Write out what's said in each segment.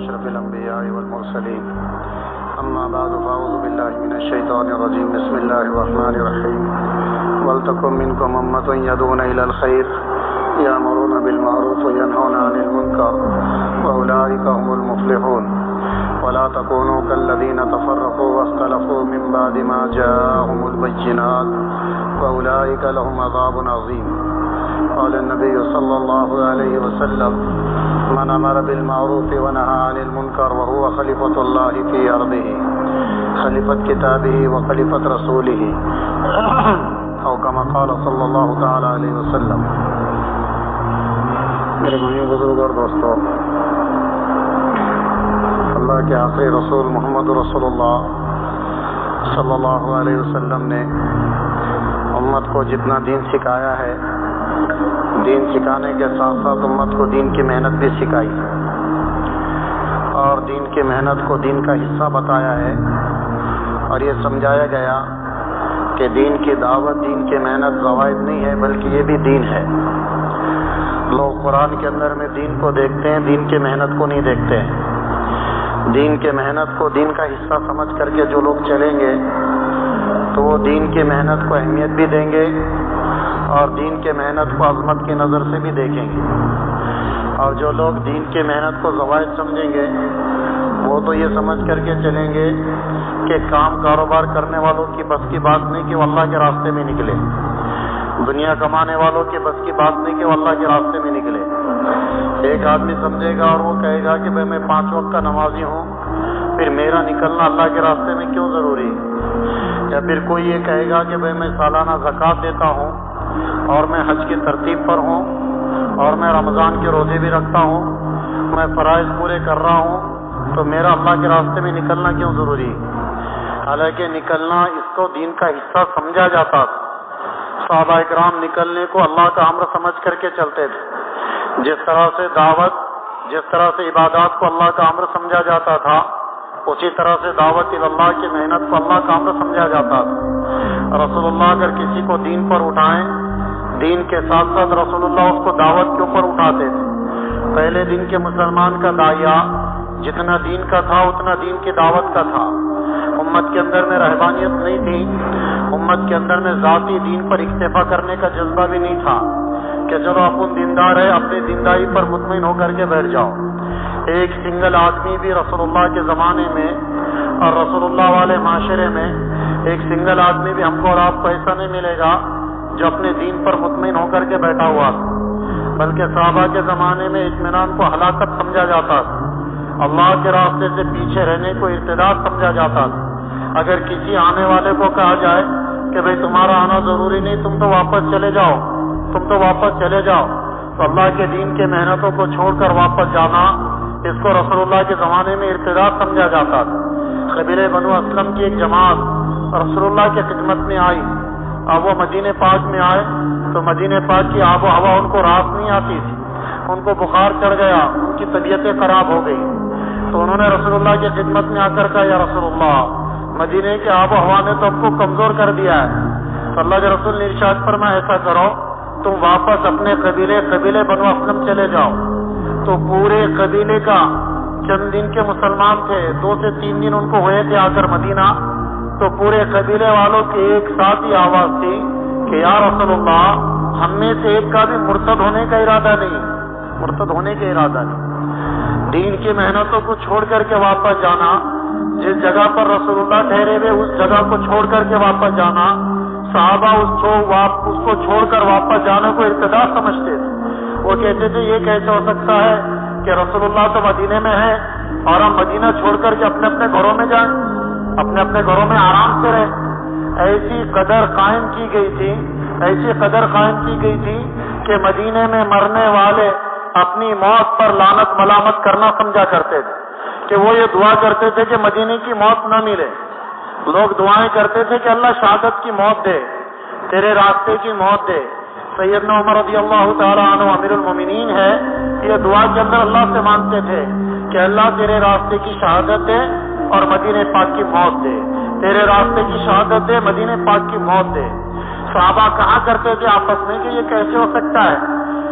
أشرف الأنبياء والمرسلين أما بعد فأعوذ بالله من الشيطان الرجيم بسم الله الرحمن الرحيم ولتكن منكم أمة يدعون إلى الخير يأمرون بالمعروف وينهون عن المنكر وأولئك هم المفلحون ولا تكونوا كالذين تفرقوا واختلفوا من بعد ما جاءهم البينات وأولئك لهم عذاب عظيم. قال النبي صلى الله عليه وسلم من أمر بالمعروف ونهى عن المنكر وهو خليفة الله في أرضه خليفة كتابه وخليفة رسوله أو كما قال صلی اللہ تعالی علیہ وسلم. میرے بھائیوں بزرگ اور دوستوں، اللہ کے آخری رسول محمد رسول اللہ صلی اللہ علیہ وسلم نے امت کو جتنا دین سکھایا ہے، دین سکھانے کے ساتھ ساتھ امت کو دین کی محنت بھی سکھائی اور دین کی محنت کو دین کا حصہ بتایا ہے، اور یہ سمجھایا گیا کہ دین کی دعوت، دین کی محنت زوائد نہیں ہے بلکہ یہ بھی دین ہے. لوگ قرآن کے اندر میں دین کو دیکھتے ہیں، دین کی محنت کو نہیں دیکھتے ہیں. دین کے محنت کو دین کا حصہ سمجھ کر کے جو لوگ چلیں گے تو وہ دین کی محنت کو اہمیت بھی دیں گے اور دین کے محنت کو عظمت کی نظر سے بھی دیکھیں گے. اور جو لوگ دین کی محنت کو زوائد سمجھیں گے وہ تو یہ سمجھ کر کے چلیں گے کہ کام کاروبار کرنے والوں کی بس کی بات نہیں کہ وہ اللہ کے راستے میں نکلے، دنیا کمانے والوں کی بس کی بات نہیں کہ وہ اللہ کے راستے میں نکلے. ایک آدمی سمجھے گا اور وہ کہے گا کہ بھائی میں 5 وقت کا نمازی ہوں، پھر میرا نکلنا اللہ کے راستے میں کیوں ضروری ہے؟ یا پھر کوئی یہ کہے گا کہ بھائی میں سالانہ زکوٰۃ دیتا ہوں اور میں حج کی ترتیب پر ہوں اور میں رمضان کے روزے بھی رکھتا ہوں، میں فرائض پورے کر رہا ہوں، تو میرا اللہ کے راستے میں نکلنا کیوں ضروری ہے؟ حالانکہ نکلنا اس کو دین کا حصہ سمجھا جاتا تھا. صحابہ اکرام نکلنے کو اللہ کا امر سمجھ کر کے چلتے تھے. جس طرح سے دعوت، جس طرح سے عبادات کو اللہ کا امر سمجھا جاتا تھا، اسی طرح سے دعوت اللہ کی محنت کو اللہ کا امر سمجھا جاتا تھا. رسول اللہ اگر کسی کو دین پر اٹھائیں، دین کے ساتھ ساتھ رسول اللہ اس کو دعوت کے اوپر اٹھاتے تھے. پہلے دن کے مسلمان کا داعیہ جتنا دین کا تھا اتنا دین کی دعوت کا تھا. امت کے اندر میں رہبانیت نہیں تھی، امت کے اندر میں ذاتی دین پر اکتفا کرنے کا جذبہ بھی نہیں تھا کہ چلو اپن دیندار ہے، اپنی دینداری پر مطمئن ہو کر کے بیٹھ جاؤ. ایک سنگل آدمی بھی رسول اللہ کے زمانے میں اور رسول اللہ والے معاشرے میں ایک سنگل آدمی بھی ہم کو اور آپ کو ایسا نہیں ملے گا جو اپنے دین پر مطمئن ہو کر کے بیٹھا ہوا تھا، بلکہ صحابہ کے زمانے میں اطمینان کو ہلاکت سمجھا جاتا تھا، اللہ کے راستے سے پیچھے رہنے کو ارتداد سمجھا جاتا تھا. اگر کسی آنے والے کو کہا جائے کہ بھئی تمہارا آنا ضروری نہیں، تم تو واپس چلے جاؤ، تم تو واپس چلے جاؤ، تو اللہ کے دین کے محنتوں کو چھوڑ کر واپس جانا، اس کو رسول اللہ کے زمانے میں ارتداد سمجھا جاتا تھا. قبیلہ بنو اسلم کی ایک جماعت رسول اللہ کی خدمت میں آئی. اب وہ مدینہ پاک میں آئے تو مدینہ پاک کی آب و ہوا ان کو راحت نہیں آتی تھی، ان کو بخار چڑھ گیا، ان کی طبیعتیں خراب ہو گئی. تو انہوں نے رسول اللہ کی خدمت میں آ کر کہا یا رسول اللہ، مدینہ کی آب و ہوا نے تو ہم کو کمزور کر دیا ہے. تو اللہ کے رسول نے ارشاد فرمایا ایسا کرو، تم واپس اپنے قبیلے بنو اسلم چلے جاؤ. تو پورے قبیلے کا چند دن کے مسلمان تھے، 2 سے 3 دن ان کو ہوئے تھے آ کر مدینہ، تو پورے قبیلے والوں کی ایک ساتھ ہی آواز تھی کہ یا رسول اللہ، ہم میں سے ایک کا بھی مرتد ہونے کا ارادہ نہیں، مرتد ہونے کا ارادہ نہیں. دین کی محنتوں کو چھوڑ کر کے واپس جانا، جس جگہ پر رسول اللہ ٹھہرے ہوئے اس جگہ کو چھوڑ کر کے واپس جانا، صحابہ اس کو چھوڑ کر واپس جانے کو ارتداد سمجھتے تھے. وہ کہتے تھے یہ کیسے ہو سکتا ہے کہ رسول اللہ تو مدینے میں ہے اور ہم مدینہ چھوڑ کر کے اپنے اپنے گھروں میں جائیں، اپنے اپنے گھروں میں آرام سے رہیں. ایسی قدر قائم کی گئی تھی کہ مدینے میں مرنے والے اپنی موت پر لعنت ملامت کرنا سمجھا کرتے تھے کہ وہ یہ دعا کرتے تھے کہ مدینے کی موت نہ ملے. لوگ دعائیں کرتے تھے کہ اللہ شہادت کی موت دے، تیرے راستے کی موت دے. سیدنا عمر رضی اللہ تعالیٰ عنہ امیر المومنین ہے، یہ دعا کے اندر اللہ سے مانگتے تھے کہ اللہ تیرے راستے کی شہادت دے اور مدینہ پاک کی موت دے، تیرے راستے کی شہادت دے، مدینہ پاک کی موت دے. صحابہ کہا کرتے تھے آپس میں کہ یہ کیسے ہو سکتا ہے،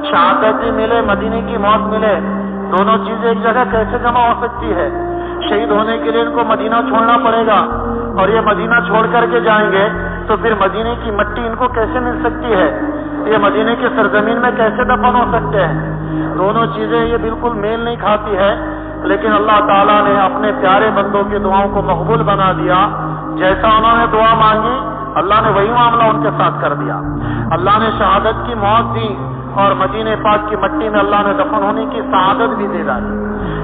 شہادت بھی ملے، مدینے کی موت ملے. دونوں چیزیں ایک جگہ کیسے جمع ہو سکتی ہے؟ شہید ہونے کے لیے ان کو مدینہ چھوڑنا پڑے گا، اور یہ مدینہ چھوڑ کر کے جائیں گے تو پھر مدینے کی مٹی ان کو کیسے مل سکتی ہے؟ یہ مدینے کی سرزمین میں کیسے دفن ہو سکتے ہیں؟ دونوں چیزیں یہ بالکل میل نہیں کھاتی ہے، لیکن اللہ تعالیٰ نے اپنے پیارے بندوں کی دعاؤں کو مقبول بنا دیا۔ جیسا انہوں نے دعا مانگی اللہ نے وہی معاملہ ان کے ساتھ کر دیا۔ اللہ نے شہادت کی موت دی اور مدینہ پاک کی مٹی میں اللہ نے دفن ہونے کی سعادت بھی دے ڈالی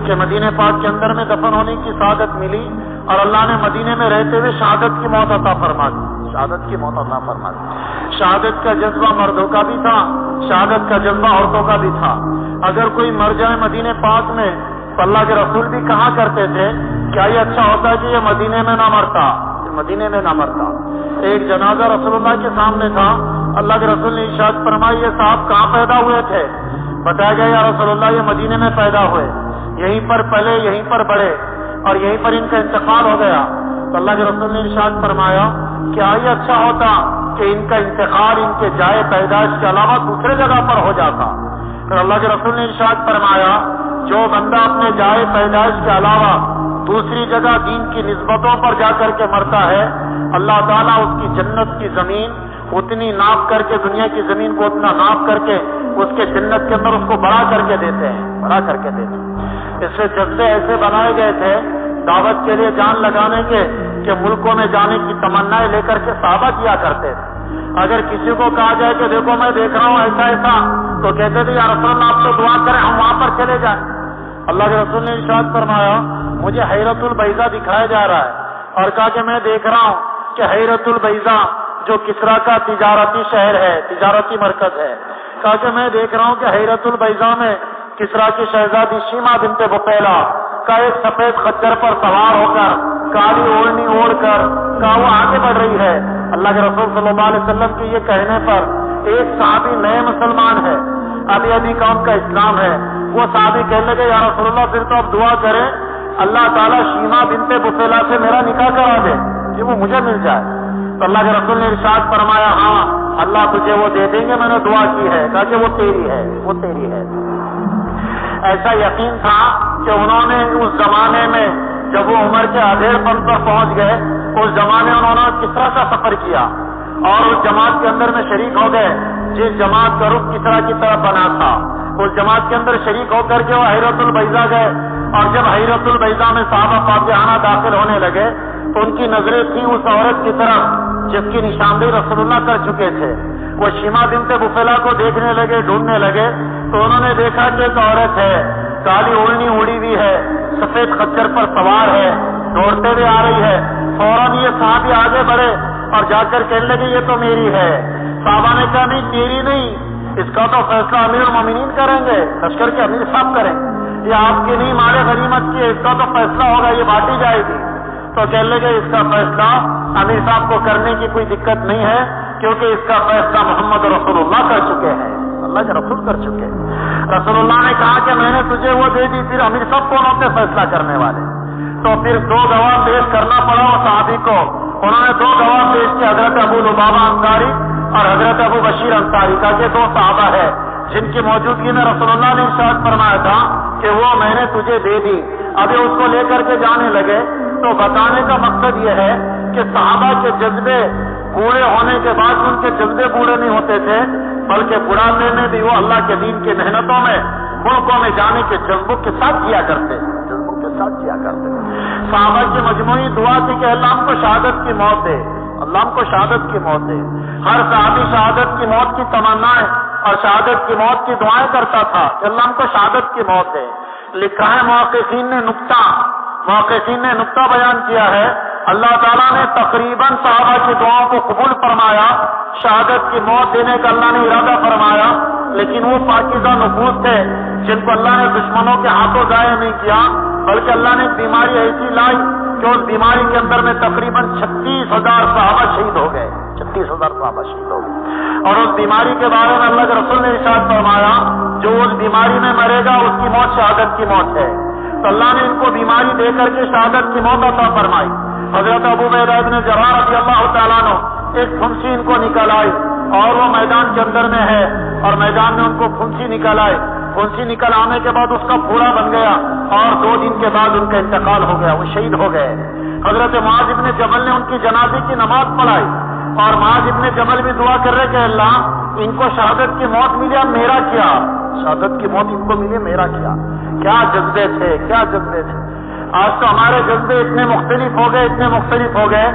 کہ مدینہ پاک کے اندر میں دفن ہونے کی سعادت ملی، اور اللہ نے مدینے میں رہتے ہوئے شہادت کی موت عطا فرما دی۔ شہادت کی موت عطا فرما دی۔ شہادت کا جذبہ مردوں کا بھی تھا، شہادت کا جذبہ عورتوں کا بھی تھا۔ اگر کوئی مر جائے مدینہ پاک میں تو اللہ کے رسول بھی کہا کرتے تھے کیا یہ اچھا ہوتا کہ یہ مدینے میں نہ مرتا، مدینے میں نہ مرتا۔ ایک جنازہ رسول اللہ کے سامنے تھا، اللہ کے رسول نے ارشاد فرمایا یہ صاحب کہاں پیدا ہوئے تھے؟ بتایا گیا یا رسول اللہ یہ مدینے میں پیدا ہوئے، یہیں پر پلے، یہیں پر بڑھے اور یہیں پر ان کا انتقال ہو گیا۔ تو اللہ کے رسول نے ارشاد فرمایا کیا یہ اچھا ہوتا کہ ان کا انتقال ان کے جائے پیدائش کے علاوہ دوسرے جگہ پر ہو جاتا؟ پھر اللہ کے رسول نے ارشاد فرمایا جو بندہ اپنے جائے پیدائش کے علاوہ دوسری جگہ دین کی نسبتوں پر جا کر کے مرتا ہے، اللہ تعالیٰ اس کی جنت کی زمین اتنی ناپ کر کے، دنیا کی زمین کو اتنا ناپ کر کے اس کے جنت کے اندر اس کو بڑا کر کے دیتے ہیں، بڑا کر کے دیتے ہیں۔ اس سے جذبے ایسے بنائے گئے تھے دعوت کے لیے جان لگانے کے کہ ملکوں میں جانے کی تمنائیں لے کر کے صحابہ کیا کرتے تھے۔ اگر کسی کو کہا جائے کہ دیکھو میں دیکھ رہا ہوں ایسا ایسا، تو کہتے تھے یا رسول اللہ آپ تو دعا کریں ہم وہاں پر چلے جائیں۔ اللہ کے رسول نے ارشاد فرمایا مجھے حیرت البیضا دکھایا جا رہا ہے، اور کہا کہ میں دیکھ رہا ہوں کہ حیرت البیضا جو کسرا کا تجارتی شہر ہے، تجارتی مرکز ہے، کہا کہ میں دیکھ رہا ہوں کہ حیرت البیضا میں کسرا کی شہزادی شیما بنت بقیلا کا ایک سفید خچر پر سوار ہو کر کالی اوڑھنی اوڑھ کر کا وہ آگے بڑھ رہی ہے۔ اللہ کے رسول صلی اللہ علیہ وسلم کے یہ کہنے پر ایک صحابی نئے مسلمان ہے، ابھی ابھی کا ان کا اسلام ہے، وہ صحابی کہنے لگے یا رسول اللہ پھر تو اب دعا کریں اللہ تعالیٰ شیما بنت بقیلا سے میرا نکاح کرا دے کہ وہ مجھے مل جائے۔ تو اللہ کے رسول نے ارشاد فرمایا ہاں اللہ تجھے وہ دے دیں گے، میں نے دعا کی ہے، کہا کہ وہ تیری ہے، وہ تیری ہے۔ ایسا یقین تھا کہ انہوں نے اس زمانے میں جب وہ عمر کے ادھیڑ پن پر پہنچ گئے، اس زمانے انہوں نے کسرا کا سفر کیا اور اس جماعت کے اندر میں شریک ہو گئے جس جماعت کا رخ کسرا کی طرف بنا تھا۔ اس جماعت کے اندر شریک ہو کر کے وہ حیرت البیضا گئے، اور جب حیرت البیضا میں صحابہ فاتحانہ داخل ہونے لگے تو ان کی نظریں تھی اس عورت کی طرف جس کی نشاندہی رسول اللہ کر چکے تھے۔ وہ شیما بنت بقیلا کو دیکھنے لگے، ڈھونڈنے لگے، تو انہوں نے دیکھا کہ ایک عورت ہے، کالی اوڑھنی اوڑھی ہوئی ہے، سفید خچر پر سوار ہے، دوڑتے ہوئے آ رہی ہے۔ فوراً یہ صحابی آگے بڑھے اور جا کر کہنے لگے یہ تو میری ہے۔ صحابہ نے کہا نہیں تیری نہیں، اس کا تو فیصلہ امیر المومنین کریں گے، لشکر کے امیر صاحب کریں گے، یہ آپ کی نہیں مال غنیمت کی ہے، اس کا تو فیصلہ ہوگا، یہ بانٹی جائے گی۔ تو کہنے لگے اس کا فیصلہ امیر صاحب کو کرنے کی کوئی دقت نہیں ہے کیونکہ اس کا فیصلہ محمد رسول اللہ کر چکے ہیں، اللہ کے رسول کر چکے ہیں۔ رسول اللہ نے کہا کہ میں نے تجھے وہ دے دی، پھر امیر صاحب کون ہوتے فیصلہ کرنے والے؟ تو پھر دو گواہ پیش کرنا پڑا وہ صحابی کو۔ انہوں نے دو گواہ پیش کیے، حضرت ابو لبابہ انصاری اور حضرت ابو بشیر انصاری کا، کہ دو صحابہ ہے جن کی موجودگی میں رسول اللہ نے ارشاد فرمایا تھا کہ وہ میں نے تجھے دے دی۔ ابھی اس کو لے کر کے جانے لگے تو بتانے کا مقصد یہ ہے کہ صحابہ کے جذبے بوڑھے ہونے کے بعد ان کے جذبے بوڑھے نہیں ہوتے تھے، بلکہ بڑھاپے میں بھی وہ اللہ کے دین کی محنتوں میں ملکوں میں جانے کے جذبوں کے ساتھ کیا کرتے، جذبوں کے ساتھ کیا کرتے۔ صحابہ کی مجموعی دعا تھی کہ اللہ ہم کو شہادت کی موت دے، اللہ ہم کو شہادت کی موت دے۔ ہر صحابی شہادت کی موت کی تمنائیں اور شہادت کی موت کی دعائیں کرتا تھا کہ اللہ ہم کو شہادت کی موت دے۔ لکھا ہے محققین نے نقطہ بیان کیا ہے، اللہ تعالیٰ نے تقریباً صحابہ کی دعاؤں کو قبول فرمایا، شہادت کی موت دینے کا اللہ نے ارادہ فرمایا، لیکن وہ پاکیزہ نفوس تھے جن کو اللہ نے دشمنوں کے ہاتھوں ضائع نہیں کیا، بلکہ اللہ نے ایک بیماری ایسی لائی کہ اس بیماری کے اندر میں تقریباً 36,000 صحابہ شہید ہو گئے، 36,000 صحابہ شہید ہو گئے۔ اور اس بیماری کے بارے میں اللہ کے رسول نے ارشاد فرمایا جو اس بیماری میں مرے گا اس کی موت شہادت کی موت ہے۔ تو اللہ نے ان کو بیماری دے کر کے شہادت کی موت عطا فرمائی۔ حضرت ابو عبیدہ بن جراح رضی اللہ تعالیٰ عنہ ایک پھنسی ان کو نکل آئی اور وہ میدان کے اندر میں ہے اور میدان میں ان کو پھنسی نکل آئے۔ پھنسی نکل آنے کے بعد اس کا پھوڑا بن گیا اور 2 دن کے بعد ان کا انتقال ہو گیا، وہ شہید ہو گئے۔ حضرت معاذ ابن جبل نے ان کی جنازے کی نماز پڑھائی اور معاذ ابن جبل بھی دعا کر رہے کہ اللہ ان کو شہادت کی موت ملی، اب میرا کیا؟ شہادت کی موت ان کو ملی، میرا کیا؟ کیا جذبے تھے، کیا جذبے تھے! آج تو ہمارے جذبے اتنے مختلف ہو گئے، اتنے مختلف ہو گئے۔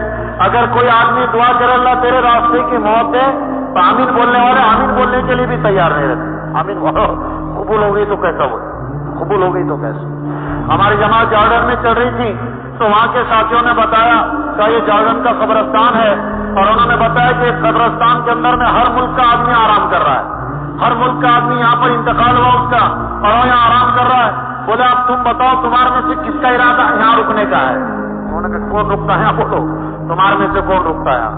اگر کوئی آدمی دعا کرے اللہ تیرے راستے کی موت ہے تو آمین بولنے والے آمین بولنے کے لیے بھی تیار نہیں رہتے۔ آمین بولو، قبول ہو گئی تو کیسا ہو، قبول ہو گئی تو کیسا؟ ہماری جماعت جارڈن میں چل رہی تھی تو وہاں کے ساتھیوں نے بتایا کہ یہ جارڈن کا قبرستان ہے اور انہوں نے بتایا کہ اس قبرستان کے اندر میں ہر ملک کا آدمی آرام کر رہا ہے، ہر ملک کا آدمی یہاں پر انتقال ہوا اس کا اور وہ یہاں آرام کر رہا ہے۔ بولے اب تم بتاؤ تمہارے میں سے کس کا ارادہ یہاں رکنے کا ہے؟ انہوں نے کہا کون رکتا ہے یہاں؟ بولو تمہارے میں سے کون رکتا ہے یہاں؟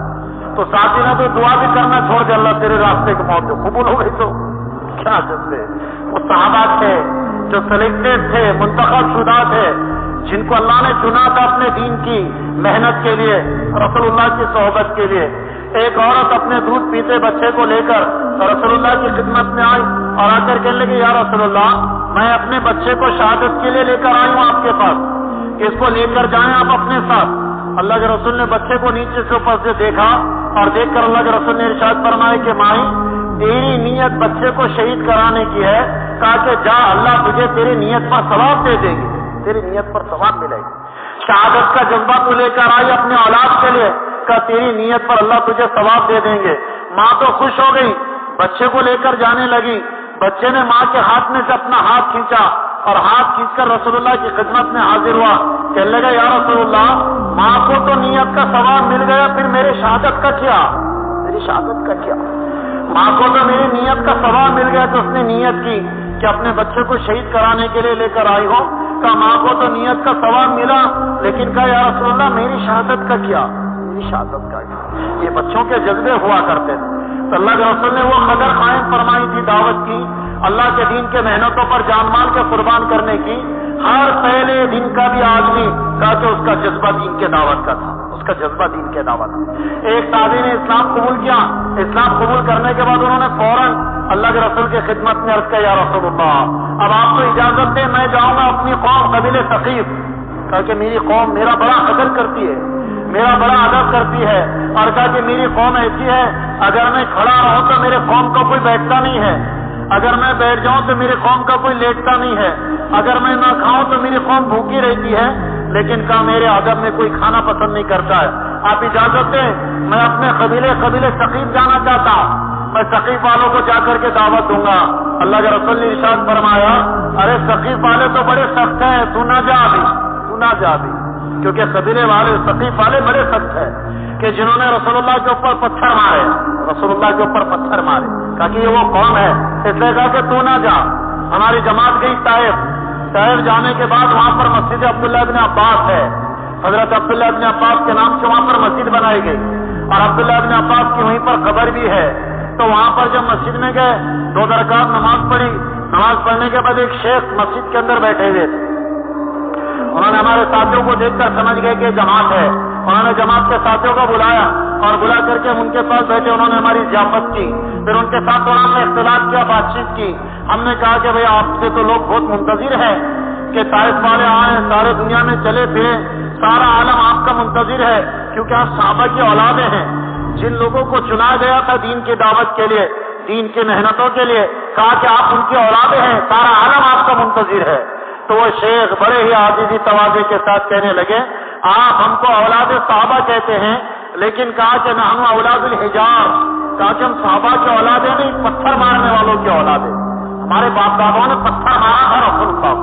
تو ساتھی نے تو دعا بھی کرنا چھوڑ دیا، اللہ تیرے راستے کی موت قبول ہو گئی تو کیا جذبے! وہ صحابہ تھے جو سلیکٹڈ تھے، منتخب شدہ تھے، جن کو اللہ نے چنا تھا اپنے دین کی محنت کے لیے، رسول اللہ کی صحبت کے لیے۔ ایک عورت اپنے دودھ پیتے بچے کو لے کر رسول اللہ کی خدمت میں آئی اور آ کر کہنے لگی یا رسول اللہ میں اپنے بچے کو شہادت کے لیے لے کر آئی ہوں آپ کے پاس، اس کو لے کر جائیں آپ اپنے ساتھ۔ اللہ کے رسول نے بچے کو نیچے سے اوپر سے دیکھا اور دیکھ کر اللہ کے رسول نے ارشاد فرمایا کہ مائی تیری نیت بچے کو شہید کرانے کی ہے، کہا کہ جا اللہ تجھے تیری نیت پر ثواب دے دے گی، تیری نیت پر ثواب ملے گی۔ شہادت کا جذبہ تو لے کر آئی اپنے اولاد کے لیے، کہا تیری نیت پر اللہ تجھے ثواب دے دیں گے۔ ماں تو خوش ہو گئی، بچے کو لے کر جانے لگی۔ بچے نے ماں کے ہاتھ میں سے اپنا ہاتھ کھینچا اور ہاتھ کھینچ کر رسول اللہ کی خدمت میں حاضر ہوا، کہنے لگا یا رسول اللہ ماں کو تو نیت کا ثواب مل گیا، پھر میرے شہادت کا کیا؟ میری شہادت کا کیا؟ ماں کو تو میری نیت کا ثواب مل گیا تو اس نے نیت کی کہ اپنے بچے کو شہید کرانے کے لیے لے کر آئی ہو۔ کہا ماں کو تو نیت کا ثواب ملا، لیکن کہا یا رسول اللہ میری شہادت کا کیا؟ میری شہادت کا کیا؟ یہ بچوں کے جذبے ہوا کرتے تھے۔ تو اللہ کے رسول نے وہ قدر قائم فرمائی تھی دعوت کی، اللہ کے دین کے محنتوں پر جان مال کے قربان کرنے کی۔ ہر پہلے دن کا بھی آدمی کہا کہ اس کا جذبہ دین کے دعوت کا تھا، اس کا جذبہ دین کے دعوت کا۔ ایک تابعی نے اسلام قبول کیا، اسلام قبول کرنے کے بعد انہوں نے فوراً اللہ کے رسول کی خدمت میں عرض کیا یا رسول اللہ اب آپ کو اجازت دیں میں جاؤں گا اپنی قوم قبیلے ثقیف، کہا کہ میری قوم میرا بڑا قدر کرتی ہے، میرا بڑا ادب کرتی ہے، اور کہا کہ میری قوم ایسی ہے اگر میں کھڑا رہوں تو میرے قوم کا کوئی بیٹھتا نہیں ہے، اگر میں بیٹھ جاؤں تو میری قوم کا کوئی لیٹتا نہیں ہے، اگر میں نہ کھاؤں تو میری قوم بھوکی رہتی ہے، لیکن کہا میرے ادب میں کوئی کھانا پسند نہیں کرتا ہے، آپ اجازت دیں میں اپنے قبیلے ثقیف جانا چاہتا ہوں، میں ثقیف والوں کو جا کر کے دعوت دوں گا۔ اللہ کے رسول نے ارشاد فرمایا ارے ثقیف والے تو بڑے سخت ہیں، تو نہ جا ابھی، کیونکہ قبیلے والے ثقیف والے بڑے سخت ہیں کہ جنہوں نے رسول اللہ کے اوپر پتھر مارے، کہا کہ یہ وہ قوم ہے، اس لیے کہا کہ تو نہ جا۔ ہماری جماعت گئی طائف جانے کے بعد وہاں پر مسجد عبداللہ ابن عباس ہے، حضرت عبداللہ ابن عباس کے نام سے وہاں پر مسجد بنائی گئی اور عبداللہ ابن عباس کی وہیں پر قبر بھی ہے۔ تو وہاں پر جب مسجد میں گئے 2 رکعت نماز پڑھی، نماز پڑھنے کے بعد ایک شیخ مسجد کے اندر بیٹھے ہوئے تھے، انہوں نے ہمارے ساتھیوں کو دیکھ کر سمجھ گئے کہ جماعت ہے، انہوں نے جماعت کے ساتھیوں کو بلایا اور بلا کر کے ان کے پاس بیٹھے، انہوں نے ہماری ضیافت کی، پھر ان کے ساتھ انہوں نے اختلاط کیا، بات چیت کی۔ ہم نے کہا کہ بھئی آپ سے تو لوگ بہت منتظر ہیں کہ طائف والے آئیں، سارے دنیا میں چلے پھریں، سارا عالم آپ کا منتظر ہے، کیونکہ آپ صحابہ کی اولادیں ہیں، جن لوگوں کو چنا گیا تھا دین کی دعوت کے لیے، دین کی محنتوں کے لیے، کہا کہ آپ ان کی اولادیں ہیں، سارا عالم آپ کا منتظر ہے۔ تو وہ شیخ بڑے ہی عاجزی تواضع کے ساتھ کہنے لگے آپ ہم کو اولاد صحابہ کہتے ہیں، لیکن کہا کہ نحن اولاد الحجار، کہا کہ ہم صحابہ کی اولادیں نہیں، پتھر مارنے والوں کی اولادیں، ہمارے باپ داداؤں نے پتھر مارا ہے رسول صاحب،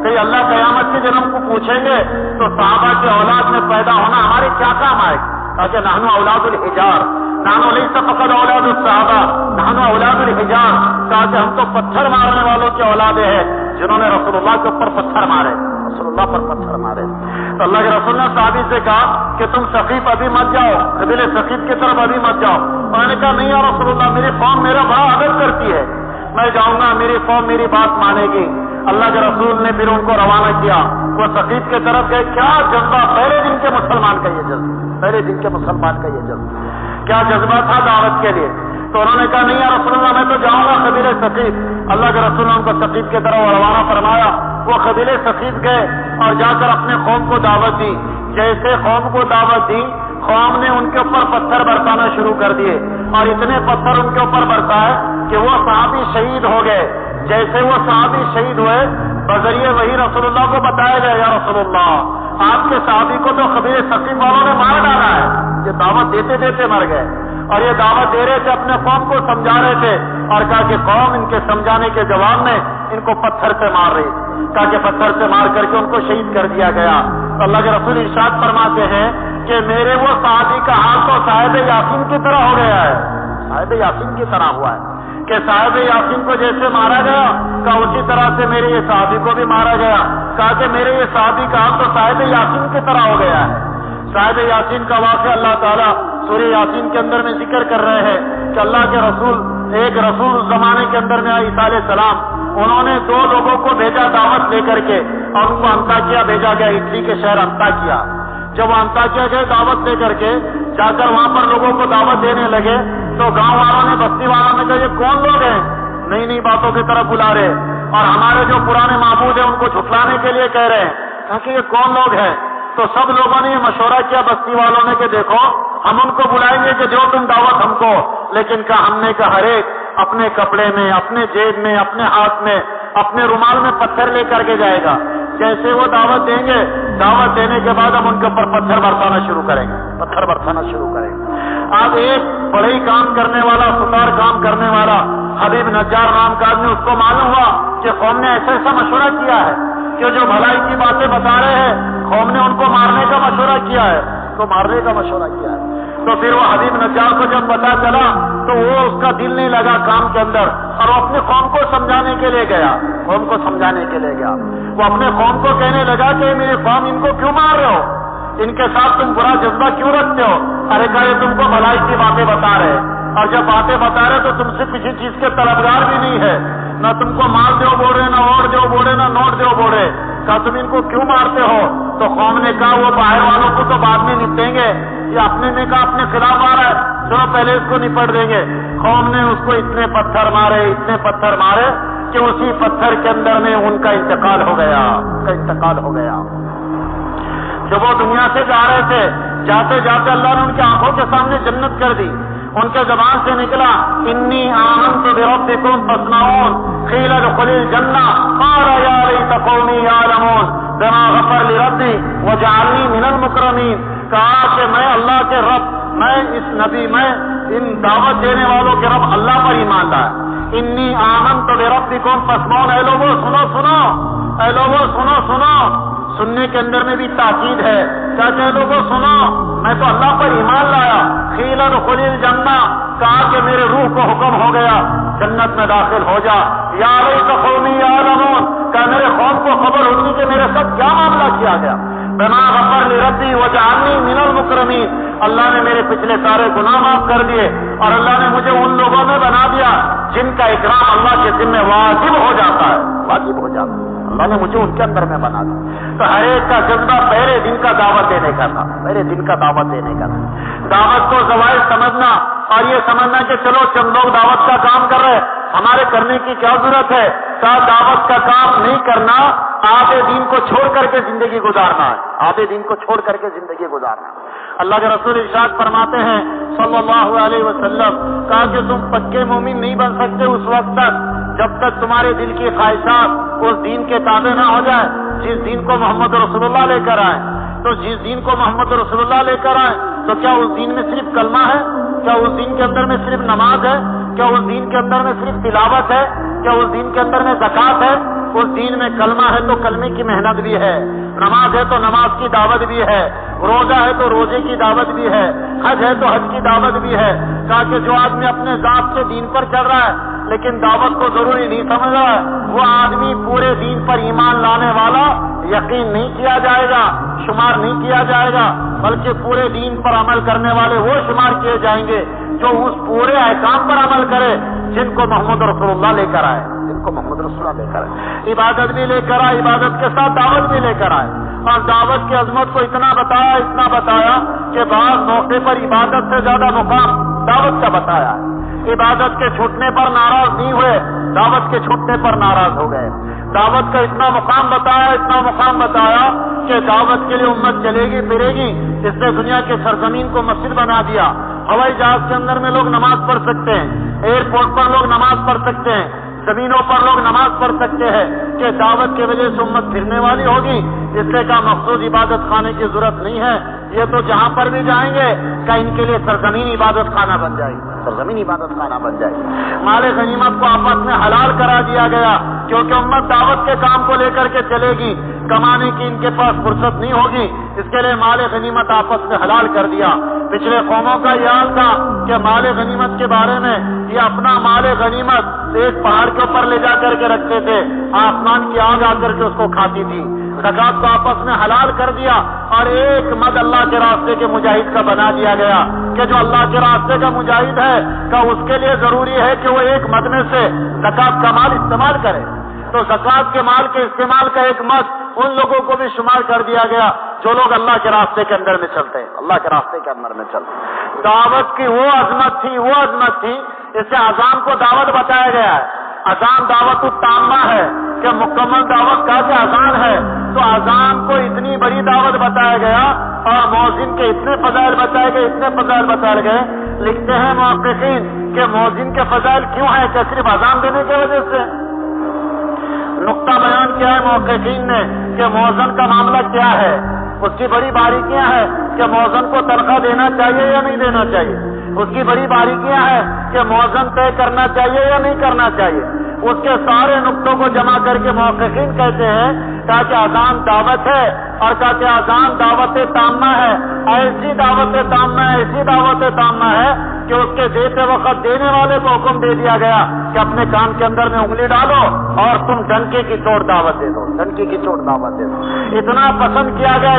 کہ اللہ قیامت کے دن ہم کو پوچھیں گے تو صحابہ کی اولاد میں پیدا ہونا ہمارے کیا کام آئے گا؟ کہا کہ نحن اولاد الحجار، نحن لیس فقط اولاد الصحابہ، نحن اولاد الحجار، کہا کہ ہم تو پتھر مارنے والوں کی اولادیں ہیں جنہوں نے رسول اللہ کے اوپر پتھر مارے، رسول اللہ پر پتھر مارے۔ تو اللہ کے رسول نے صحابی سے کہا کہ تم ثقیف ابھی مت جاؤ، قبیلے ثقیف کی طرف ابھی مت جاؤ۔ انہوں نے کہا نہیں یا رسول اللہ میری قوم میرا بڑا ادب کرتی ہے، میں جاؤں گا، میری قوم میری بات مانے گی۔ اللہ کے رسول نے پھر ان کو روانہ کیا، وہ ثقیف کی طرف گئے۔ کیا جذبہ پہلے دن کے مسلمان کا یہ جذبہ، پہلے دن کے مسلمان کا یہ جذبہ، کیا جذبہ تھا دعوت کے لیے، تو انہوں نے کہا نہیں یا رسول اللہ میں تو جاؤں گا قبیلہ ثقیف۔ اللہ کے رسول نے ان کو ثقیف کی طرف روانہ فرمایا۔ وہ قبیلہ ثقیف گئے اور جا کر اپنے قوم کو دعوت دی۔ جیسے قوم کو دعوت دی، قوم نے ان کے اوپر پتھر برسانا شروع کر دیے اور اتنے پتھر ان کے اوپر برسائے کہ وہ صحابی شہید ہو گئے۔ جیسے وہ صحابی شہید ہوئے، بذریعہ وہی رسول اللہ کو بتایا گیا یا رسول اللہ آپ کے صحابی کو تو قبیلہ ثقیف والوں نے مار ڈالا ہے۔ یہ دعوت دیتے دیتے مر گئے اور یہ دعوت دے رہے تھے، اپنے قوم کو سمجھا رہے تھے اور کہا کہ قوم ان کے سمجھانے کے جواب میں ان کو پتھر سے مار رہی تھی۔ کہا کہ پتھر سے مار کر کے ان کو شہید کر دیا گیا۔ تو اللہ کے رسول ارشاد فرماتے ہیں کہ میرے وہ صحابی کا حال تو صاحب یاسین کی طرح ہو گیا ہے، صاحب یاسین کی طرح ہوا ہے کہ صاحب یاسین کو جیسے مارا گیا، کہا اسی طرح سے میرے یہ صحابی کو بھی مارا گیا۔ کہا کہ میرے یہ صحابی کا حال تو صاحب یاسین کی طرح ہو گیا ہے۔ صاحب یاسین کا واقعہ اللہ تعالیٰ سورہ یاسین کے اندر میں ذکر کر رہے ہیں کہ اللہ کے رسول، ایک رسول اس زمانے کے اندر میں عیسیٰ علیہ السلام، انہوں نے 2 لوگوں کو بھیجا دعوت لے کر کے اور ان کو انطاکیہ بھیجا گیا، اٹلی کے شہر انطاکیہ۔ جب وہ انطاکیہ گئے دعوت لے کر کے، جا کر وہاں پر لوگوں کو دعوت دینے لگے تو گاؤں والوں نے، بستی والوں نے کہا یہ کون لوگ ہیں؟ نئی نئی باتوں کی طرف بلا رہے اور ہمارے جو پرانے معبود ہیں ان کو جھٹلانے کے لیے کہہ رہے ہیں۔ کہا کہ یہ کون لوگ ہیں؟ تو سب لوگوں نے یہ مشورہ کیا بستی والوں نے کہ دیکھو ہم ان کو بلائیں گے کہ جو تم دعوت ہم کو، لیکن کہا ہم نے کہا ہر ایک اپنے کپڑے میں، اپنے جیب میں، اپنے ہاتھ میں، اپنے رومال میں پتھر لے کر کے جائے گا۔ جیسے وہ دعوت دیں گے، دعوت دینے کے بعد ہم ان کے اوپر پتھر برسانا شروع کریں گے، پتھر برسانا شروع کریں گے۔ اب ایک بڑے ہی کام کرنے والا، ستار کام کرنے والا حبیب نجار نام کا آدمی، اس کو معلوم ہوا کہ قوم نے ایسا ایسا مشورہ کیا ہے کہ جو بھلائی کی باتیں بتا رہے ہیں، قوم نے ان کو مارنے کا مشورہ کیا ہے، تو مارنے کا مشورہ کیا ہے۔ تو پھر وہ حبیب نجار کو جب پتا چلا تو وہ اس کا دل نہیں لگا کام کے اندر اور وہ اپنے قوم کو سمجھانے کے لیے گیا، قوم کو سمجھانے کے لیے گیا۔ وہ اپنے قوم کو کہنے لگا کہ میری قوم ان کو کیوں مار رہے ہو، ان کے ساتھ تم برا جذبہ کیوں رکھتے ہو؟ ارے کہا یہ تم کو بھلائی کی باتیں بتا رہے اور جب باتیں بتا رہے تو تم سے کسی چیز کے طلبگار بھی نہیں ہے، نہ تم کو مال دو بول رہے، نہ اور دو بول رہے، نہ نوٹ دو بول رہے۔ کہا تم ان کو کیوں مارتے ہو؟ تو قوم نے کہا وہ باہر والوں کو تو بعد میں نپٹیں گے، یہ اپنے نے کہا اپنے خلاف آ رہا ہے، چلو پہلے اس کو نپٹ دیں گے۔ قوم نے اس کو اتنے پتھر مارے، اتنے پتھر مارے کہ اسی پتھر کے اندر میں ان کا انتقال ہو گیا، ان کا انتقال ہو گیا۔ جب وہ دنیا سے جا رہے تھے، جاتے جاتے اللہ نے ان کی آنکھوں کے سامنے جنت کر دی۔ ان کے زبان سے نکلا انی آمنت بربکم فاسمعون قیل ادخلوا الجنہ قال یا لیت قومی یعلمون بما غفر لی ربی وجعلنی من المکرمین۔ کہا کہ میں اللہ کے رب، میں اس نبی، میں ان دعوت دینے والوں کے رب اللہ پر ایمان لایا۔ انی آمنت بربکم فاسمعون، اے لوگوں سنو سنو، اے لوگوں سنو سنو۔ سننے کے اندر میں بھی تاکید ہے، کیا کہ لوگوں سنو میں تو اللہ پر ایمان لایا۔ قیل ادخلوا الجنہ، کہا کہ میرے روح کو حکم ہو گیا جنت میں داخل ہو جا۔ یا لیت قومی یعلمون، کہا میرے قوم کو خبر ہوتی کہ میرے ساتھ کیا معاملہ کیا گیا۔ بما غفر لی ربی وجعلنی من المکرمین، اللہ نے میرے پچھلے سارے گناہ معاف کر دیے اور اللہ نے مجھے ان لوگوں میں بنا دیا جن کا اکرام اللہ کے ذمہ واجب ہو جاتا ہے، واجب ہو جاتا ہے۔ اللہ نے مجھے ان کے اندر میں بنا دیا۔ تو ہر ایک کا جذبہ پہلے دن کا دعوت دینے کا تھا، پہلے دن کا دعوت دینے کا تھا۔ دعوت کو زوائد سمجھنا اور یہ سمجھنا کہ چلو چند لوگ دعوت کا کام کر رہے، ہمارے کرنے کی کیا ضرورت ہے؟ دعوت کا کام نہیں کرنا، آدھے دین کو چھوڑ کر کے زندگی گزارنا ہے، آدھے دین کو چھوڑ کر کے زندگی گزارنا ہے۔ اللہ کے رسول ارشاد فرماتے ہیں صلی اللہ علیہ وسلم، کہا کہ تم پکے مومن نہیں بن سکتے اس وقت تک جب تک تمہارے دل کی خواہشات اس دین کے تابع نہ ہو جائے جس دین کو محمد رسول اللہ لے کر آئے۔ تو جس دین کو محمد رسول اللہ لے کر آئے تو کیا اس دین میں صرف کلمہ ہے؟ کیا اس دین کے اندر میں صرف نماز ہے؟ کیا اس دین کے اندر میں صرف تلاوت ہے؟ کیا اس دین کے اندر میں زکوٰۃ ہے؟ اس دین میں کلمہ ہے تو کلمے کی محنت بھی ہے، نماز ہے تو نماز کی دعوت بھی ہے، روزہ ہے تو روزے کی دعوت بھی ہے، حج ہے تو حج کی دعوت بھی ہے۔ کہا کہ جو آدمی اپنے ذات سے دین پر چل رہا ہے لیکن دعوت کو ضروری نہیں سمجھ رہا ہے، وہ آدمی پورے دین پر ایمان لانے والا یقین نہیں کیا جائے گا، شمار نہیں کیا جائے گا، بلکہ پورے دین پر عمل کرنے والے وہ شمار کیے جائیں گے جو اس پورے احکام پر عمل کرے جن کو محمد رسول اللہ لے کر آئے، جن کو محمد رسول اللہ لے کر آئے۔ عبادت بھی لے کر آئے، عبادت کے ساتھ دعوت بھی لے کر آئے، اور دعوت کی عظمت کو اتنا بتایا کہ بعض موقع پر عبادت سے زیادہ مقام دعوت کا بتایا ہے۔ عبادت کے چھوٹنے پر ناراض نہیں ہوئے، دعوت کے چھوٹنے پر ناراض ہو گئے۔ دعوت کا اتنا مقام بتایا کہ دعوت کے لیے امت چلے گی پھرے گی۔ اس نے دنیا کے سرزمین کو مسجد بنا دیا۔ ہوائی جہاز کے اندر میں لوگ نماز پڑھ سکتے ہیں، ایئرپورٹ پر لوگ نماز پڑھ سکتے ہیں، زمینوں پر لوگ نماز پڑھ سکتے ہیں کہ دعوت کی وجہ سے امت پھرنے والی ہوگی۔ اس سے کا مخصوص عبادت خانے کی ضرورت نہیں ہے، یہ تو جہاں پر بھی جائیں گے کہ ان کے لیے سرزمین عبادت خانہ بن جائے گی، سرزمین عبادت خانہ بن جائے گی۔ مال غنیمت کو آپس میں حلال کرا دیا گیا کیونکہ امت دعوت کے کام کو لے کر کے چلے گی، کمانے کی ان کے پاس فرصت نہیں ہوگی، اس کے لیے مال غنیمت آپس میں حلال کر دیا۔ پچھلے قوموں کا یہ حال تھا کہ مال غنیمت کے بارے میں یہ اپنا مال غنیمت ایک پہاڑ کے اوپر لے جا کر کے رکھتے تھے، آسمان کی آگ آ کر کے اس کو کھاتی تھی۔ زکات کو آپس میں حلال کر دیا اور ایک مد اللہ کے راستے کے مجاہد کا بنا دیا گیا کہ جو اللہ کے راستے کا مجاہد ہے کہ اس کے لیے ضروری ہے کہ وہ ایک مد میں سے زکات کا مال استعمال کرے۔ تو زکات کے مال کے استعمال کا ایک مد ان لوگوں کو بھی شمار کر دیا گیا جو لوگ اللہ کے راستے کے اندر میں چلتے ہیں، اللہ کے راستے کے اندر میں چلتے۔ دعوت کی وہ عظمت تھی، اس سے اذان کو دعوت بتایا گیا ہے۔ اذان دعوت التامہ ہے کہ مکمل دعوت کا کہ اذان ہے، تو اذان کو اتنی بڑی دعوت بتایا گیا اور مؤذن کے اتنے فضائل بتائے گئے۔ لکھتے ہیں محققین کہ مؤذن کے فضائل کیوں ہیں کہ صرف اذان دینے کی وجہ سے؟ نقطہ بیان کیا ہے محققین نے کہ مؤذن کا معاملہ کیا ہے، اس کی بڑی باریکیاں ہیں کہ مؤذن کو تنخواہ دینا چاہیے یا نہیں دینا چاہیے، اس کی بڑی باریکیاں ہیں کہ مؤذن طے کرنا چاہیے یا نہیں کرنا چاہیے۔ اس کے سارے نقطوں کو جمع کر کے محققین کہتے ہیں کہ اذان دعوت ہے اور کہ اذان دعوت تامہ ہے، ایسی دعوت تامہ ہے کہ اس کے دیتے وقت دینے والے کو حکم دے دیا گیا کہ اپنے کان کے اندر میں انگلی ڈالو اور تم ڈنکے کی چوٹ دعوت دے دو۔ اتنا پسند کیا گیا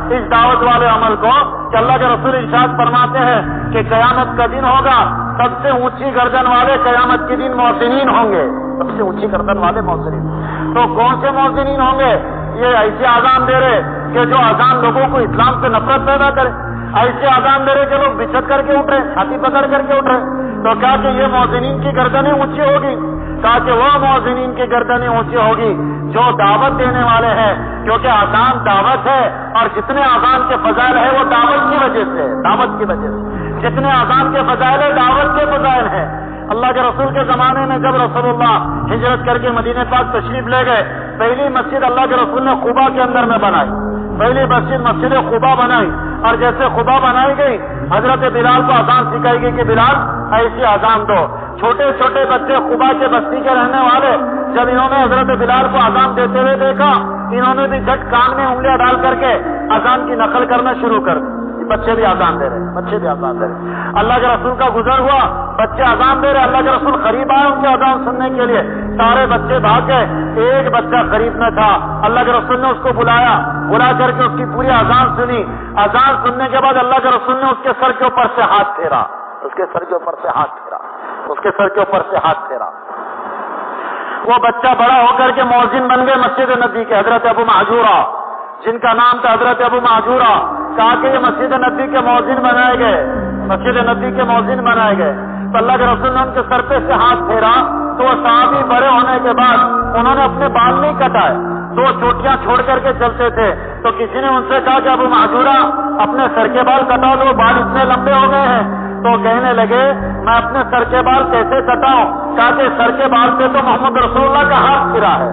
اس دعوت والے عمل کو کہ اللہ کے رسول ارشاد فرماتے ہیں کہ قیامت کا دن ہوگا، سب سے اونچی گردن والے قیامت کے دن مؤذنین ہوں گے، سب سے اونچی گردن والے مؤذنین۔ تو کون سے مؤذنین ہوں گے؟ یہ ایسے اذان دے رہے کہ جو اذان لوگوں کو اسلام سے نفرت پیدا کرے، ایسے اذان دے رہے کہ لوگ بچھک کر کے اٹھ رہے، چھاتی پکڑ کر کے اٹھ رہے۔ تو کہا کہ یہ مؤذنین کی گردنیں اونچی ہوگی، کہا کہ وہ مؤذنین کی گردنیں اونچی ہوگی جو دعوت دینے والے ہیں، کیونکہ اذان دعوت ہے اور جتنے اذان کے فضائل ہیں وہ دعوت کی وجہ سے، جتنے اذان کے فضائل ہیں دعوت کے فضائل ہیں۔ اللہ کے رسول کے زمانے میں جب رسول اللہ ہجرت کر کے مدینہ پاک تشریف لے گئے، پہلی مسجد اللہ کے رسول نے قباء کے اندر میں بنائی، پہلی مسجد قباء بنائی، اور جیسے قباء بنائی گئی حضرت بلال کو اذان سکھائی گئی کہ بلال ایسی اذان دو۔ چھوٹے چھوٹے بچے قباء کے بستی کے رہنے والے جب انہوں نے حضرت بلال کو اذان دیتے ہوئے دیکھا، انہوں نے بھی جھٹ کان میں انگلیاں ڈال کر کے اذان کی نقل کرنا شروع کر دی۔ بچے بھی اذان دے رہے، اللہ کے رسول کا گزر ہوا، بچے اذان دے رہے، اللہ کے رسول قریب آئے ان کے اذان سننے کے لیے، سارے بچے بھاگے، ایک بچہ قریب میں تھا، اللہ کے رسول نے اس کو بلا کر کے اس کی پوری اذان سنی۔ اذان سننے کے بعد اللہ کے رسول نے اس کے سر کے اوپر سے ہاتھ پھیرا، وہ بچہ بڑا ہو کر کے مؤذن بن گئے مسجد نبی کے، حضرت ابو محجورہ، جن کا نام تھا حضرت ابو محجورہ۔ کہا کہ یہ مسجد نبی کے مؤذن بنائے گئے، تو اللہ کے رسول نے ان کے سر پہ سے ہاتھ پھیرا، تو وہ صحابی بڑے ہونے کے بعد انہوں نے اپنے بال نہیں کٹائے، 2 چوٹیاں چھوڑ کر کے چلتے تھے۔ تو کسی نے ان سے کہا کہ ابو محجورہ اپنے سر کے بال کٹاؤ، تو وہ بال اتنے لمبے ہو گئے ہیں۔ تو کہنے لگے میں اپنے سر کے بال کیسے کٹاؤں؟ کہا کہ سر کے بال پہ تو محمد رسول اللہ کا ہاتھ پھرا ہے،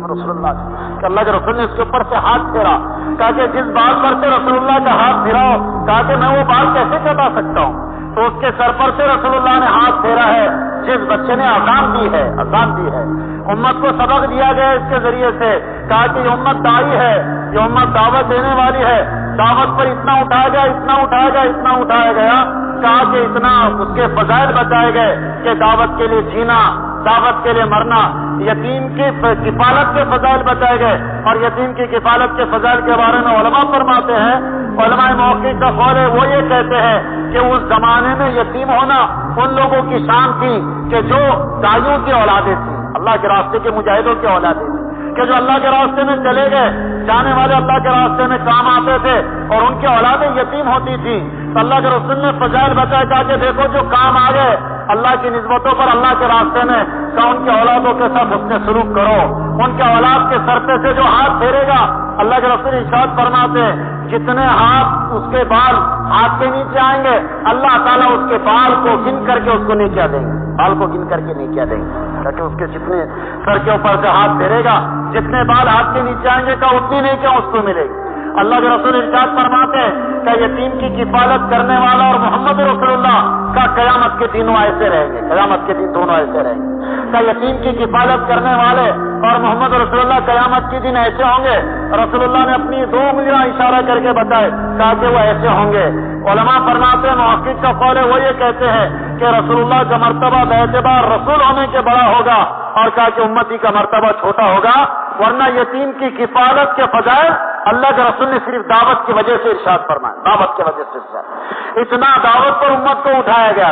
رسول اللہ کہ اللہ کے رسول نے اس کے اوپر سے ہاتھ پھیرا، کہا کہ جس بال پر سے رسول اللہ کا ہاتھ پھرا ہو، کہا کہ میں وہ بال کیسے کٹا سکتا ہوں؟ تو اس کے سر پر سے رسول اللہ نے ہاتھ پھیرا ہے جس بچے نے اذان دی ہے۔ امت کو سبق دیا گیا اس کے ذریعے سے، کہا کہ یہ امت داعی ہے، یہ امت دعوت دینے والی ہے، دعوت پر اتنا اٹھایا گیا، کہا کہ اتنا اس کے فضائل بتائے گئے کہ دعوت کے لیے جینا، دعوت کے لیے مرنا، یتیم کی کفالت کے فضائل بتائے گئے، اور یتیم کی کفالت کے فضائل کے بارے میں علماء فرماتے ہیں، علماء موقع کا قول ہے، وہ یہ کہتے ہیں کہ اس زمانے میں یتیم ہونا ان لوگوں کی شان تھی کہ جو داعیوں کی اولادیں تھیں، اللہ کے راستے کے مجاہدوں کی اولادیں تھیں، کہ جو اللہ کے راستے میں چلے گئے، جانے والے اللہ کے راستے میں کام آتے تھے اور ان کی اولادیں یتیم ہوتی تھی، تو اللہ کے رسول نے فضائل بتائے، کہا کہ دیکھو جو کام آ گئے اللہ کی نسبتوں پر اللہ کے راستے میں، کہ ان کے اولادوں کے ساتھ حسن سلوک کرو، ان کے اولاد کے سر پہ سے جو ہاتھ پھیرے گا، اللہ کے رسول ارشاد فرماتے ہیں جتنے ہاتھ اس کے بال ہاتھ کے نیچے آئیں گے اللہ تعالیٰ اس کے بال کو گن کر کے اس کو نیچے دیں گے، بال کو گن کر کے نیچے دیں گے، تاکہ اس کے جتنے سر کے اوپر سے ہاتھ پھیرے گا، جتنے بال ہاتھ کے نیچے آئیں گے کا اتنی نہیں کیا اس کو ملے گی۔ اللہ کے رسول ارشاد فرماتے ہیں کہ یتیم کی کفالت کرنے والا اور محمد رسول اللہ کا قیامت کے دنوں ایسے رہیں گے، قیامت کے دن دونوں ایسے رہیں گے، کہ یتیم کی کفالت کرنے والے اور محمد رسول اللہ قیامت کے دن ایسے ہوں گے۔ رسول اللہ نے اپنی 2 انگلیاں اشارہ کر کے بتائے، کہا کہ وہ ایسے ہوں گے۔ علماء فرماتے ہیں، محقق کا قول ہے، وہ یہ کہتے ہیں کہ رسول اللہ کا مرتبہ باعتبار رسول ہونے کے بڑا ہوگا، اور کہا کہ امتی کا مرتبہ چھوٹا ہوگا، ورنہ یتیم کی کفالت کے فضائل اللہ کے رسول نے صرف دعوت کی وجہ سے ارشاد فرمایا، دعوت کی وجہ سے ارشاد۔ اتنا دعوت پر امت کو اٹھایا گیا،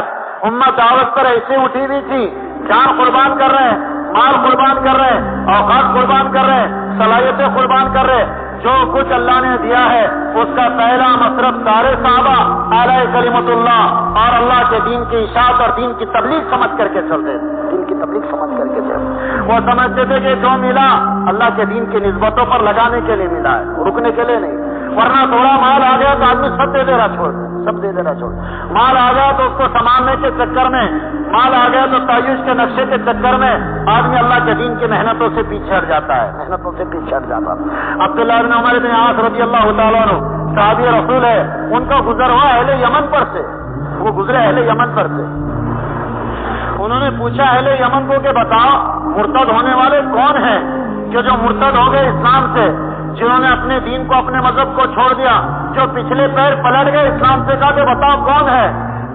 امت دعوت پر ایسے اٹھی ہوئی تھی، جان قربان کر رہے ہیں، مال قربان کر رہے ہیں، اوقات قربان کر رہے ہیں، صلاحیتیں قربان کر رہے ہیں۔ جو کچھ اللہ نے دیا ہے اس کا پہلا مصرف سارے صحابہ اعلی کلمت اللہ اور اللہ کے دین کی اشاعت اور دین کی تبلیغ سمجھ کر کے چلتے تھے، دین کی تبلیغ سمجھ کر کے چلتے۔ وہ سمجھتے تھے کہ جو ملا اللہ کے دین کی نسبتوں پر لگانے کے لیے ملا ہے، رکنے کے لیے نہیں، ورنہ تھوڑا مال آ گیا تو آدمی سب دے دے رہا چھوڑ، سب دے دے رہا چھوڑ، مال آ گیا تو اس کو سنبھالنے کے چکر میں، مال آ گیا تو تعیش کے نقشے کے چکر میں آدمی اللہ کے دین کی محنتوں سے پیچھے ہٹ جاتا ہے، محنتوں سے پیچھے ہٹ جاتا ہے۔ عبداللہ بن عمر بن عاص رضی اللہ تعالیٰ عنہ صحابی رسول ہے، ان کا گزر ہوا اہل یمن پر سے، وہ گزرے اہل یمن پر سے۔ انہوں نے پوچھا اہل یمن کو کہ بتاؤ مرتد ہونے والے کون ہیں، کہ جو مرتد ہو گئے اسلام سے، جنہوں نے اپنے دین کو اپنے مذہب کو چھوڑ دیا، جو پچھلے پیر پلٹ گئے اسلام سے، کہا کہ بتاؤ کون ہے؟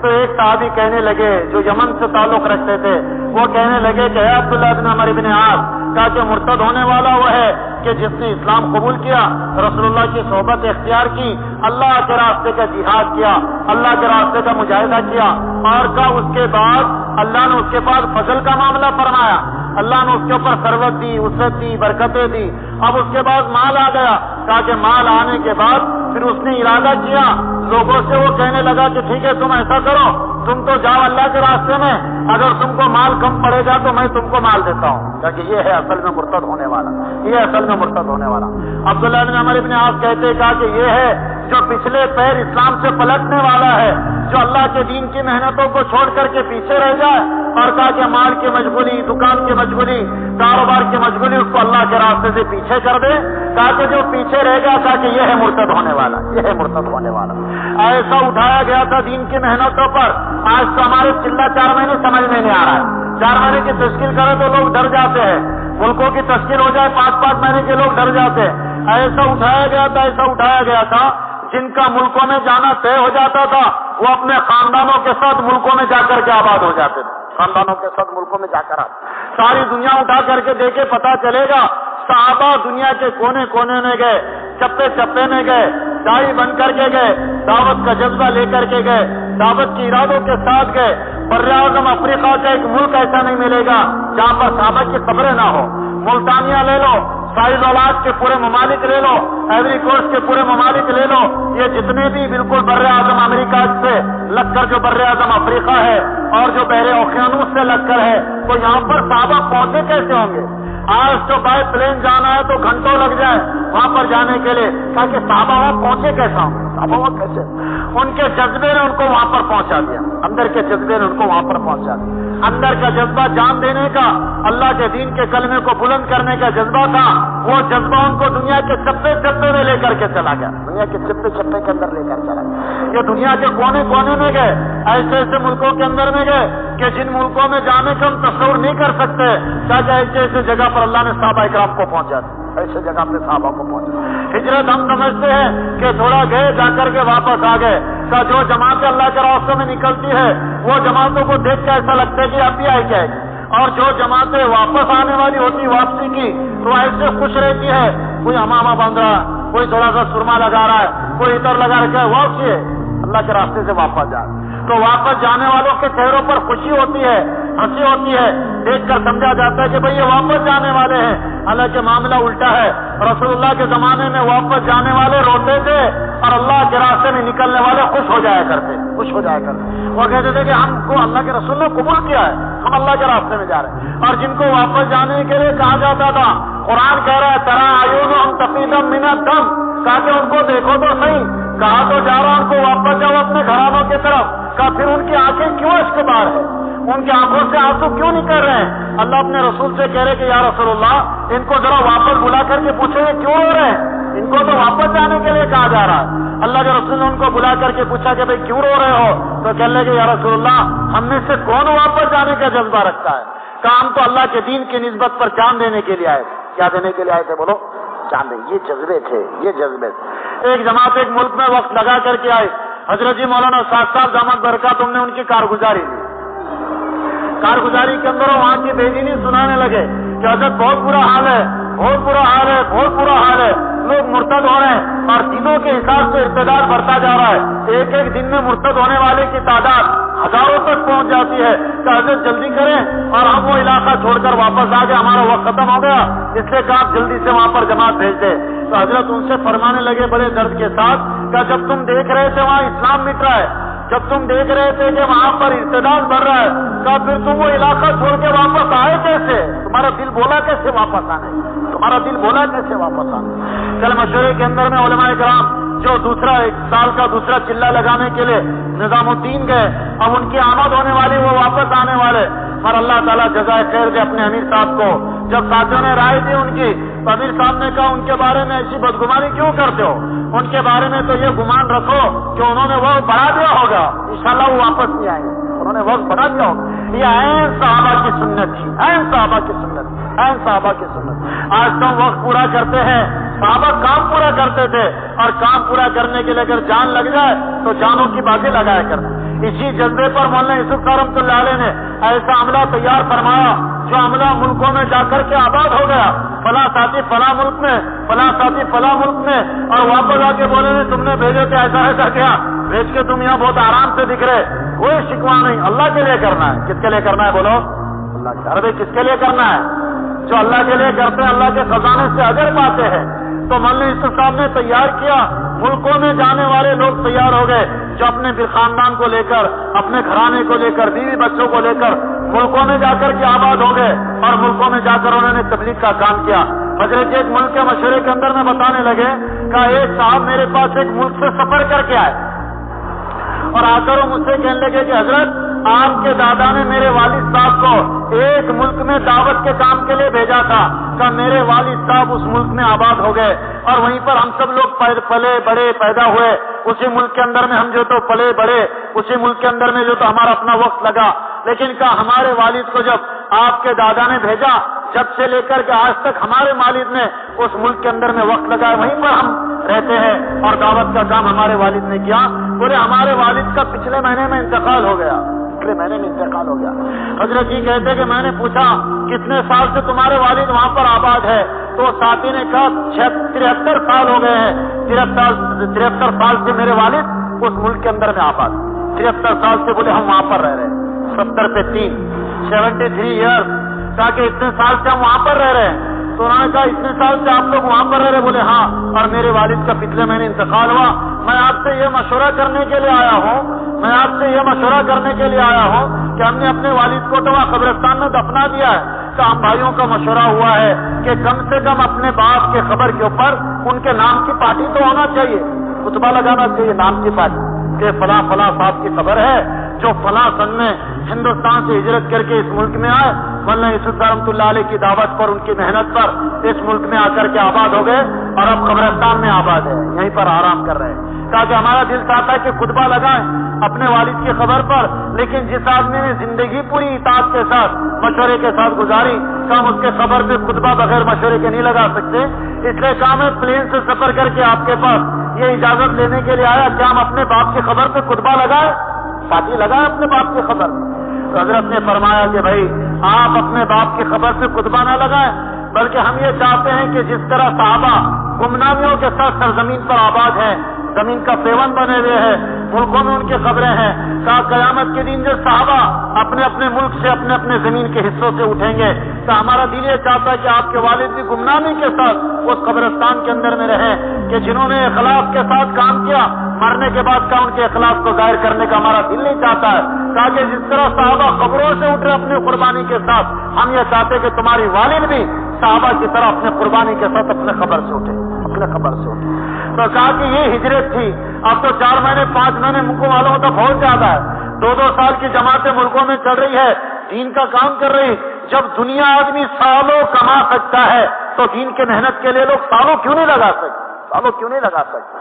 تو ایک صحابی کہنے لگے جو یمن سے تعلق رکھتے تھے، وہ کہنے لگے کہ اے عبداللہ بن عمر بن عاص، کہا کہ مرتد ہونے والا وہ ہے کہ جس نے اسلام قبول کیا، رسول اللہ کی صحبت اختیار کی، اللہ کے راستے کا جہاد کیا، اللہ کے راستے کا مجاہدہ کیا، اور کا اس کے بعد اللہ نے اس کے بعد فضل کا معاملہ فرمایا، اللہ نے اس کے اوپر ثروت دی، وسعت دی، برکتیں دی، اب اس کے بعد مال آ گیا، کہا کہ مال آنے کے بعد پھر اس نے ارادہ کیا، لوگوں سے وہ کہنے لگا کہ ٹھیک ہے تم ایسا کرو، تم تو جاؤ اللہ کے راستے میں، اگر تم کو مال کم پڑے گا تو میں تم کو مال دیتا ہوں، کیونکہ یہ ہے اصل میں مرتد ہونے والا، یہ اصل میں مرتد ہونے والا۔ عبداللہ بن عمر بن عاص کہتے، کہا کہ یہ ہے جو پچھلے پیر اسلام سے پلٹنے والا ہے، جو اللہ کے دین کی محنتوں کو چھوڑ کر کے پیچھے رہ جائے، اور کہا کہ مال کی مشغولی، دکان کی مشغولی، کاروبار کی مشغولی اس کو اللہ کے راستے سے پیچھے کر دے، کہا کہ جو پیچھے رہ گیا، کہا کہ یہ ہے مرتد ہونے والا، یہ ہے مرتد ہونے والا۔ ایسا اٹھایا گیا تھا دین کی محنتوں پر، آج تو ہمارے چلہ 4 مہینے سمجھ میں نہیں آ رہا ہے، 4 مہینے کی تشکیل کرے تو لوگ ڈر جاتے ہیں، ملکوں کی تشکیل ہو جائے 5-5 مہینے کے لوگ ڈر جاتے ہیں۔ ایسا اٹھایا گیا تھا، ایسا اٹھایا گیا تھا، جن کا ملکوں میں جانا طے ہو جاتا تھا وہ اپنے خاندانوں کے ساتھ ملکوں میں جا کر کے آباد ہو جاتے تھے، خاندانوں کے ساتھ ملکوں میں جا کر ساری دنیا اٹھا کر کے دیکھے پتا چلے گا، صحابہ دنیا کے کونے کونے میں گئے، چپے چپے میں گئے، دائی بن کر کے گئے، دعوت کا جذبہ لے کر کے گئے، دعوت کے ارادوں کے ساتھ گئے۔ براعظم افریقہ کا ایک ملک ایسا نہیں ملے گا جہاں پر صحابہ کی قبریں نہ ہو، ملتانیہ لے لو، ساحل اولاد کے پورے ممالک لے لو، ایوری کوسٹ کے پورے ممالک لے لو، یہ جتنے بھی بالکل بر اعظم امریکہ سے لگ کر جو بر اعظم افریقہ ہے اور جو بحر اوقیانوس سے لگ کر ہے، تو یہاں پر صحابہ پہنچے کیسے ہوں گے؟ آج تو بائی پلین جانا ہے تو گھنٹوں لگ جائے وہاں پر جانے کے لیے، تاکہ صحابہ وہاں پہنچے کیسا ہوں گے؟ صحابہ وہاں کیسے؟ ان کے جذبے نے ان کو وہاں پر پہنچا دیا، اندر کے جذبے نے ان کو وہاں پر پہنچا دیا۔ اندر کا جذبہ جان دینے کا، اللہ کے دین کے کلمے کو بلند کرنے کا جذبہ تھا، وہ جذبہ ان کو دنیا کے چپے چپے میں لے کر کے چلا گیا، دنیا کے چپے چپے کے اندر لے کر چلا گیا۔ یہ دنیا کے کونے کونے میں گئے، ایسے ایسے ملکوں کے اندر میں گئے کہ جن ملکوں میں جانے کا ہم تصور نہیں کر سکتے، تاکہ ایسے ایسے جگہ پر اللہ نے صحابہ اکرام کو پہنچا دیا، ایسے جگہ پہ صحابہ کو پہنچا۔ ہجرت ہم سمجھتے ہیں کہ تھوڑا گئے، جا کر کے واپس آ گئے، کا جو جماعتیں اللہ کے راستوں میں نکلتی ہے وہ جماعتوں کو دیکھ کے ایسا لگتا ہے کہ اب بھی آئی کیا ہے، اور جو جماعتیں واپس آنے والی ہوتی واپسی کی تو ایسے خوش رہتی ہے، کوئی امامہ باندھ رہا ہے، کوئی تھوڑا سا سرما لگا رہا ہے، کوئی عطر لگا رکھا ہے، واپسی ہے اللہ کے راستے سے واپس جا، تو واپس جانے والوں کے چہروں پر خوشی ہوتی ہے، ہنسی ہوتی ہے، دیکھ کر سمجھا جاتا ہے کہ بھئی یہ واپس جانے والے ہیں، حالانکہ معاملہ الٹا ہے. رسول اللہ کے زمانے میں واپس جانے والے روتے تھے اور اللہ کے راستے میں نکلنے والے خوش ہو جایا کرتے. وہ کہتے تھے کہ ہم کو اللہ کے رسول نے قبول کیا ہے, ہم اللہ کے راستے میں جا رہے ہیں. اور جن کو واپس جانے کے لیے کہا جاتا تھا, قرآن کہہ رہا ہے ترا اعینہم تفیض من الدم, کہا کہ ان کو دیکھو تو صحیح, کہا تو جا رہا ان کو واپس جاؤ اپنے گھرانوں کی طرف, کہا پھر ان کی آنکھیں کیوں اشک بار ہے, ان کی آنکھوں سے آنسو کیوں نکل رہے ہیں. اللہ اپنے رسول سے کہہ رہے کہ یا رسول اللہ ان کو ذرا واپس بلا کر کے پوچھیں یہ کیوں رو رہے ہیں, ان کو تو واپس جانے کے لیے کہا جا رہا ہے. اللہ کے رسول نے ان کو بلا کر کے پوچھا کہ بھئی کیوں رو رہے ہو, تو کہنے لگے یا رسول اللہ ہم میں سے کون واپس جانے کا جذبہ رکھتا ہے. کہا ہم تو اللہ کے دین کی نسبت پر جان دینے کے لیے آئے. کیا دینے کے لیے آئے تھے بولو, جان دیں. یہ جذبے تھے, یہ جذبے. ایک جماعت ایک ملک میں وقت لگا کر کے آئے. حضرت جی مولانا ساتھ ساتھ دامت برکات تم نے ان کی کارگزاری دی. کارگزاری کے اندر وہاں کی بے دینی سنانے لگے کہ حضرت بہت برا حال ہے, بہت برا حال ہے, بہت برا حال ہے, لوگ مرتد ہو رہے ہیں اور دنوں کے حساب سے ارتداد بڑھتا جا رہا ہے. ایک ایک دن میں مرتد ہونے والے کی تعداد ہزاروں تک پہنچ جاتی ہے. کہ حضرت جلدی کریں اور ہم وہ علاقہ چھوڑ کر واپس آ گئے, ہمارا وقت ختم ہو گیا, اس لیے کہ آپ جلدی سے وہاں پر جماعت بھیج دیں. تو حضرت ان سے فرمانے لگے بڑے درد کے ساتھ کہ جب تم دیکھ رہے تھے وہاں اسلام مٹ رہا ہے, جب تم دیکھ رہے تھے کہ وہاں پر ارتداد بڑھ رہا ہے, کہ پھر تم وہ علاقہ چھوڑ کے واپس آئے کیسے, تمہارا دل بولا کیسے واپس آنے, تمہارا دل بولا کیسے واپس آنے. کل مشورے کے اندر میں علماء کرام جو دوسرا ایک سال کا دوسرا چلہ لگانے کے لیے نظام الدین گئے, اب ان کی آمد ہونے والی, وہ واپس آنے والے, اور اللہ تعالیٰ جزائے خیر دے اپنے امیر صاحب کو. جب ساتھیوں نے رائے دی ان کی, تو امیر صاحب نے کہا ان کے بارے میں ایسی بدگمانی کیوں کرتے ہو, ان کے بارے میں تو یہ گمان رکھو کہ انہوں نے وقت بڑھا دیا ہوگا, انشاءاللہ وہ واپس نہیں آئیں گے, انہوں نے وقت بڑھا دیا ہوگا. یہ عین صحابہ کی سنت تھی, عین صحابہ کی سنت, عین صحابہ کی سنت. آج تو ہم وقت پورا کرتے ہیں, صحابہ کام پورا کرتے تھے, اور کام پورا کرنے کے لیے اگر جان لگ جائے تو جانوں کی بازی لگایا کرتے. اسی جذبے پر مولانا یوسف خان رحمۃ اللہ علیہ نے ایسا عملہ تیار فرمایا جو عملہ ملکوں میں جا کر کے آباد ہو گیا. فلاں ساتھی فلاں ملک میں, فلاں ساتھی فلاں ملک میں, اور واپس آ کے بولے تم نے بھیجے تھے ایسا ایسا کیا, بھیج کے تم یہاں بہت آرام سے دکھ رہے, کوئی شکوہ نہیں, اللہ کے لیے کرنا ہے. کس کے لیے کرنا ہے بولو, اللہ کے. ارے کس کے لیے کرنا ہے, جو اللہ کے لیے کرتے ہیں اللہ کے خزانے سے اجر پاتے ہیں. تو مولانا یوسف صاحب نے تیار کیا, ملکوں میں جانے والے لوگ تیار ہو گئے جو اپنے پھر خاندان کو لے کر, اپنے گھرانے کو لے کر, بیوی بچوں کو لے کر ملکوں میں جا کر کے آباد ہو گئے, اور ملکوں میں جا کر انہوں نے تبلیغ کا کام کیا. حضرت ایک ملک کے مشورے کے اندر میں بتانے لگے کہ ایک صاحب میرے پاس ایک ملک سے سفر کر کے آئے, اور آ کر وہ مجھ سے کہنے لگے کہ حضرت آپ کے دادا نے میرے والد صاحب کو ایک ملک میں دعوت کے کام کے لیے بھیجا تھا, کہ میرے والد صاحب اس ملک میں آباد ہو گئے, اور وہیں پر ہم سب لوگ پلے بڑے پیدا ہوئے, اسی ملک کے اندر میں ہم جو تو پلے بڑے, اسی ملک کے اندر میں جو تو ہمارا اپنا وقت لگا. لیکن کہا ہمارے والد کو جب آپ کے دادا نے بھیجا, جب سے لے کر کے آج تک ہمارے والد نے اس ملک کے اندر میں وقت لگا, وہیں پر ہم رہتے ہیں, اور دعوت کا کام ہمارے والد نے کیا. بولے ہمارے والد کا پچھلے مہینے میں انتقال ہو گیا, پچھلے مہینے میں انتقال ہو گیا. حضرت جی کہتے کہ میں نے پوچھا کتنے سال سے تمہارے والد وہاں پر آباد ہے, تو ساتھی نے کہا 73 سال ہو گئے ہیں, 73 سال سے میرے والد اس ملک کے اندر میں آباد, 73 سال سے. بولے ہم وہاں پر رہ رہے ہیں, 70 پہ 3, 73 ایئرس. کہا کہ اتنے سال سے ہم وہاں پر رہ رہے ہیں. تو انہوں نے کہا اتنے سال سے آپ لوگ وہاں پر رہ رہے. بولے ہاں, اور میرے والد کا پچھلے مہینے انتقال ہوا. میں آپ سے یہ مشورہ کرنے کے لیے آیا ہوں, میں آپ سے یہ مشورہ کرنے کے لیے آیا ہوں کہ ہم نے اپنے والد کو تو وہاں قبرستان میں دفنا دیا ہے, تو ہم بھائیوں کا مشورہ ہوا ہے کہ کم سے کم اپنے باپ کے قبر کے اوپر ان کے نام کی پارٹی تو ہونا چاہیے, خطبہ لگانا چاہیے, نام کی پارٹی, کہ فلاں فلاں صاحب کی خبر ہے جو فلاں سن میں ہندوستان سے ہجرت کر کے اس ملک میں آئے, مولانا یوسف رحمۃ اللہ علیہ کی دعوت پر, ان کی محنت پر اس ملک میں آ کر کے آباد ہو گئے, اور اب قبرستان میں آباد ہے, یہیں پر آرام کر رہے ہیں. کہا کہ ہمارا دل چاہتا ہے کہ خطبہ لگائیں اپنے والد کی خبر پر, لیکن جس آدمی نے زندگی پوری اطاعت کے ساتھ مشورے کے ساتھ گزاری, کہ ہم اس کے خبر پہ خطبہ بغیر مشورے کے نہیں لگا سکتے. اس لیے کہا میں پلین سے سفر کر کے آپ کے پاس یہ اجازت لینے کے لیے آیا کہ ہم اپنے باپ کی خبر پہ خطبہ لگائیں, پارٹی لگائیں اپنے باپ کی خبر. تو حضرت نے فرمایا کہ بھائی آپ اپنے باپ کی خبر سے خطبہ نہ لگائیں, بلکہ ہم یہ چاہتے ہیں کہ جس طرح صحابہ گمنامیوں کے ساتھ سرزمین پر آباد ہیں, زمین کا سیون بنے ہوئے ہیں, ملکوں میں ان کی قبریں ہیں. کہا قیامت کے دن جو صحابہ اپنے اپنے ملک سے اپنے اپنے زمین کے حصوں سے اٹھیں گے تو ہمارا دل یہ چاہتا ہے کہ آپ کے والد بھی گمنامی کے ساتھ اس قبرستان کے اندر میں رہیں کہ جنہوں نے اخلاص کے ساتھ کام کیا مرنے کے بعد کا ان کے اخلاص کو ظاہر کرنے کا ہمارا دل نہیں چاہتا ہے. تاکہ جس طرح صحابہ قبروں سے اٹھے اپنی قربانی کے ساتھ ہم یہ چاہتے کہ تمہاری والد بھی صحابہ کی طرح اپنے قربانی کے ساتھ اپنے قبر سے اٹھے اپنے قبر سے اٹھے. تو کہا کہ یہ ہجرت تھی. اب تو 4 مہینے 5 مہینے ملکوں والوں تو بہت زیادہ ہے. 2-2 سال کی جماعتیں ملکوں میں چل رہی ہے دین کا کام کر رہی. جب دنیا آدمی سالوں کما سکتا ہے تو دین کے محنت کے لیے لوگ سالوں کیوں نہیں لگا سکتے.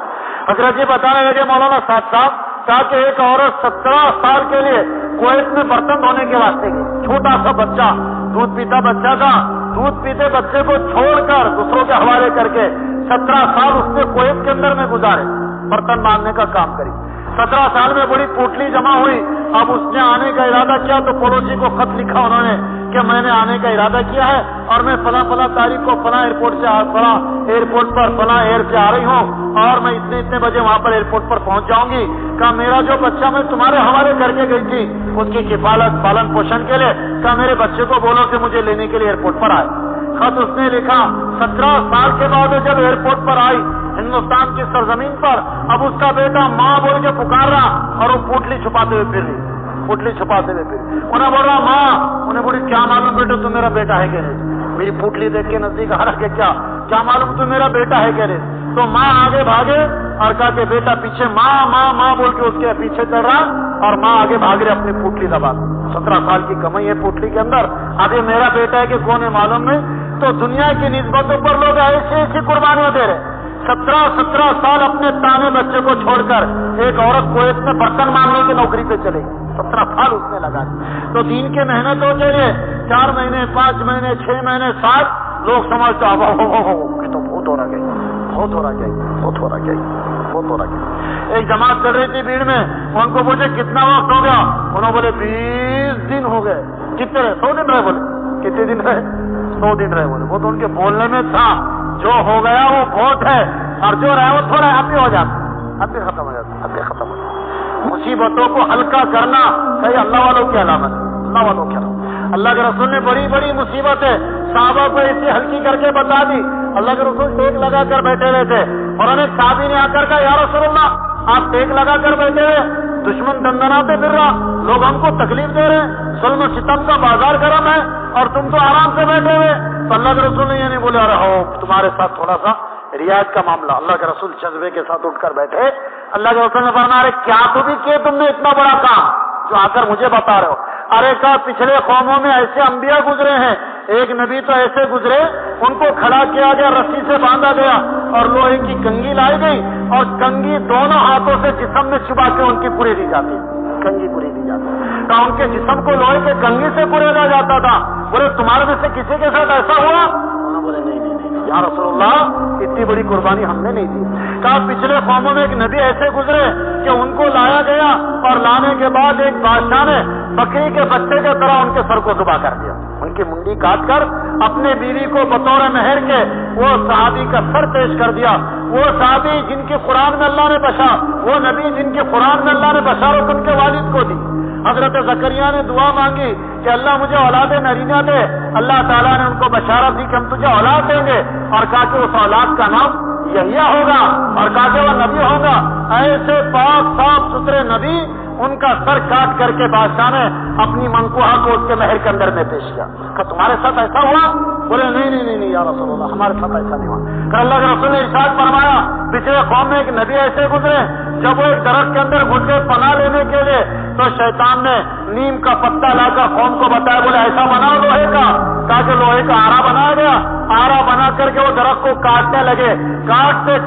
حضرت جی بتانے لگے مولانا صاحب کہا کہ ایک عورت 17 سال کے لیے کویت میں برتن دھونے کے واسطے گئی. چھوٹا سا بچہ دودھ پیتا بچہ تھا. دودھ پیتے بچے کو چھوڑ کر دوسروں کے حوالے کر کے 17 سال اس نے کویت کے اندر میں گزارے برتن ماننے کا کام کری. 17 سال میں بڑی پوٹلی جمع ہوئی. اب اس نے آنے کا ارادہ کیا تو پڑوسی کو خط لکھا انہوں نے کہ میں نے آنے کا ارادہ کیا ہے اور میں فلاں تاریخ کو فلاں ایئرپورٹ پر فلاں ایئر سے آ رہی ہوں اور میں اتنے بجے وہاں پر ایئرپورٹ پر پہنچ جاؤں گی. کہا میرا جو بچہ میں تمہارے حوالے کر کے گئی تھی اس کی کفالت پالن پوشن کے لیے کہا میرے بچے کو بولو کہ مجھے لینے کے لیے ایئرپورٹ پر آئے. خط اس نے لکھا. 17 سال کے بعد جب ایئرپورٹ پر آئی ہندوستان کی سرزمین پر اب اس کا بیٹا ماں بول کے پکار رہا اور وہ پوٹلی چھپاتے ہوئے پھر رہی. انہیں بول رہا ماں. انہیں بولی کیا معلوم بیٹا تو میرا بیٹا ہے کہ نہیں. میری پوٹلی دیکھ کے نزدیک آ رہا کہ کیا معلوم تو میرا بیٹا ہے کہ نہیں. تو ماں آگے بھاگے اور کہا کہ بیٹا پیچھے ماں بول کے اس کے پیچھے چل رہا اور ماں آگے بھاگ رہے اپنی پوٹلی دبا. 17 سال کی کمائی ہے پوٹلی کے اندر. اب یہ میرا بیٹا ہے کہ کون ہے معلوم نہیں. تو دنیا کی نسبتوں پر لوگ ایسی قربانیاں دے رہے. 17 سال اپنے تانے بچے کو چھوڑ کر ایک عورت کویت میں برتن ماننے کی نوکری پہ چلے گی. 17 سال اس نے لگا. تو دین کے محنتوں کے لیے 4 مہینے 5 مہینے 6 مہینے 7 لوگ سمجھتے کہ تو بہت ہو رہا گیا. ایک جماعت چل رہی تھی بھیڑ میں. ان کو پوچھے کتنا وقت ہو گیا. انہوں بولے 20 دن ہو گئے. کتنے رہے 100 دن رہے. بولے کتنے دن رہے 100 دن رہے. بولے وہ تو ان کے بولنے میں تھا. جو ہو گیا وہ بہت ہے اور جو رہے وہ تھوڑا اب بھی ہو جاتا اب بھی ختم ہو جاتا. مصیبتوں کو ہلکا کرنا صحیح اللہ والوں کی علامت. اللہ کے رسول نے بڑی مصیبتیں صحابہ کو ایسی ہلکی کر کے بتا دی. اللہ کے رسول ٹیک لگا کر بیٹھے ہوئے تھے اور انہیں صحابی نے آ کر کہا یا رسول اللہ آپ ٹیک لگا کر بیٹھے ہوئے دشمن دندناتے پھر رہا لوگ ہم کو تکلیف دے رہے ہیں ظلم و ستم کا بازار گرم ہے اور تم تو آرام سے بیٹھے ہوئے. تو اللہ کے رسول نے یہ نہیں بولا رہا ہو تمہارے ساتھ تھوڑا سا رعایت کا معاملہ. اللہ کے رسول جذبے کے ساتھ اٹھ کر بیٹھے. اللہ کے رسول نے فرمایا ارے کیا تو بھی کیے تم نے اتنا بڑا کام جو آ کر مجھے بتا رہے ہو. ارے کہا پچھلے قوموں میں ایسے انبیاء گزرے ہیں. ایک نبی تو ایسے گزرے ان کو کھڑا کیا گیا رسی سے باندھا گیا اور لوہے کی کنگھی لائی گئی اور کنگھی دونوں ہاتھوں سے جسم میں چبا کے ان کی پوری دی جاتی. کنگھی پوری دی جاتی. کہا ان کے جسم کو لوہے کے کنگھی سے پوریدا جاتا تھا. بولے تمہارے میں سے کسی کے ساتھ ایسا ہوا. بولے نہیں یا رسول اللہ اتنی بڑی قربانی ہم نے نہیں دی. کہا پچھلے قوموں میں ایک نبی ایسے گزرے کہ ان کو لایا گیا اور لانے کے بعد ایک بادشاہ نے بکری کے بچے کی طرح ان کے سر کو ذبح کر دیا. ان کی منڈی کاٹ کر اپنے بیوی کو بطور مہر کے وہ صحابی کا سر پیش کر دیا. وہ صحابی جن کی قرآن میں اللہ نے بشا وہ نبی جن کی قرآن میں اللہ نے بشارت ان کے والد کو دی. حضرت زکریا نے دعا مانگی کہ اللہ مجھے اولاد نرینہ دے. اللہ تعالیٰ نے ان کو بشارت دی کہ ہم تجھے اولاد دیں گے اور کہا کہ اس اولاد کا نام یحییٰ ہوگا اور کہا کہ وہ نبی ہوگا. ایسے پاک صاف ستھرے نبی ان کا سر کاٹ کر کے بادشاہ نے اپنی منقوہہ کو اس کے محل کے اندر میں پیش کیا. کہ تمہارے ساتھ ایسا ہوا. بولے نہیں یا رسول اللہ ہمارے ساتھ ایسا نہیں ہوا. کہ اللہ کے رسول نے ارشاد فرمایا پچھلے قوم میں ایک نبی ایسے گزرے جب وہ ایک درخت کے اندر گھس گئے پناہ لینے کے لیے تو شیطان نے نیم کا پتا لا کر قوم کو بتایا. بولے ایسا بنا لوہے کا. کہا کہ لوہے کا آرا بنایا گیا. آرا بنا کر کے وہ درخت کو کاٹنے لگے. کاٹتے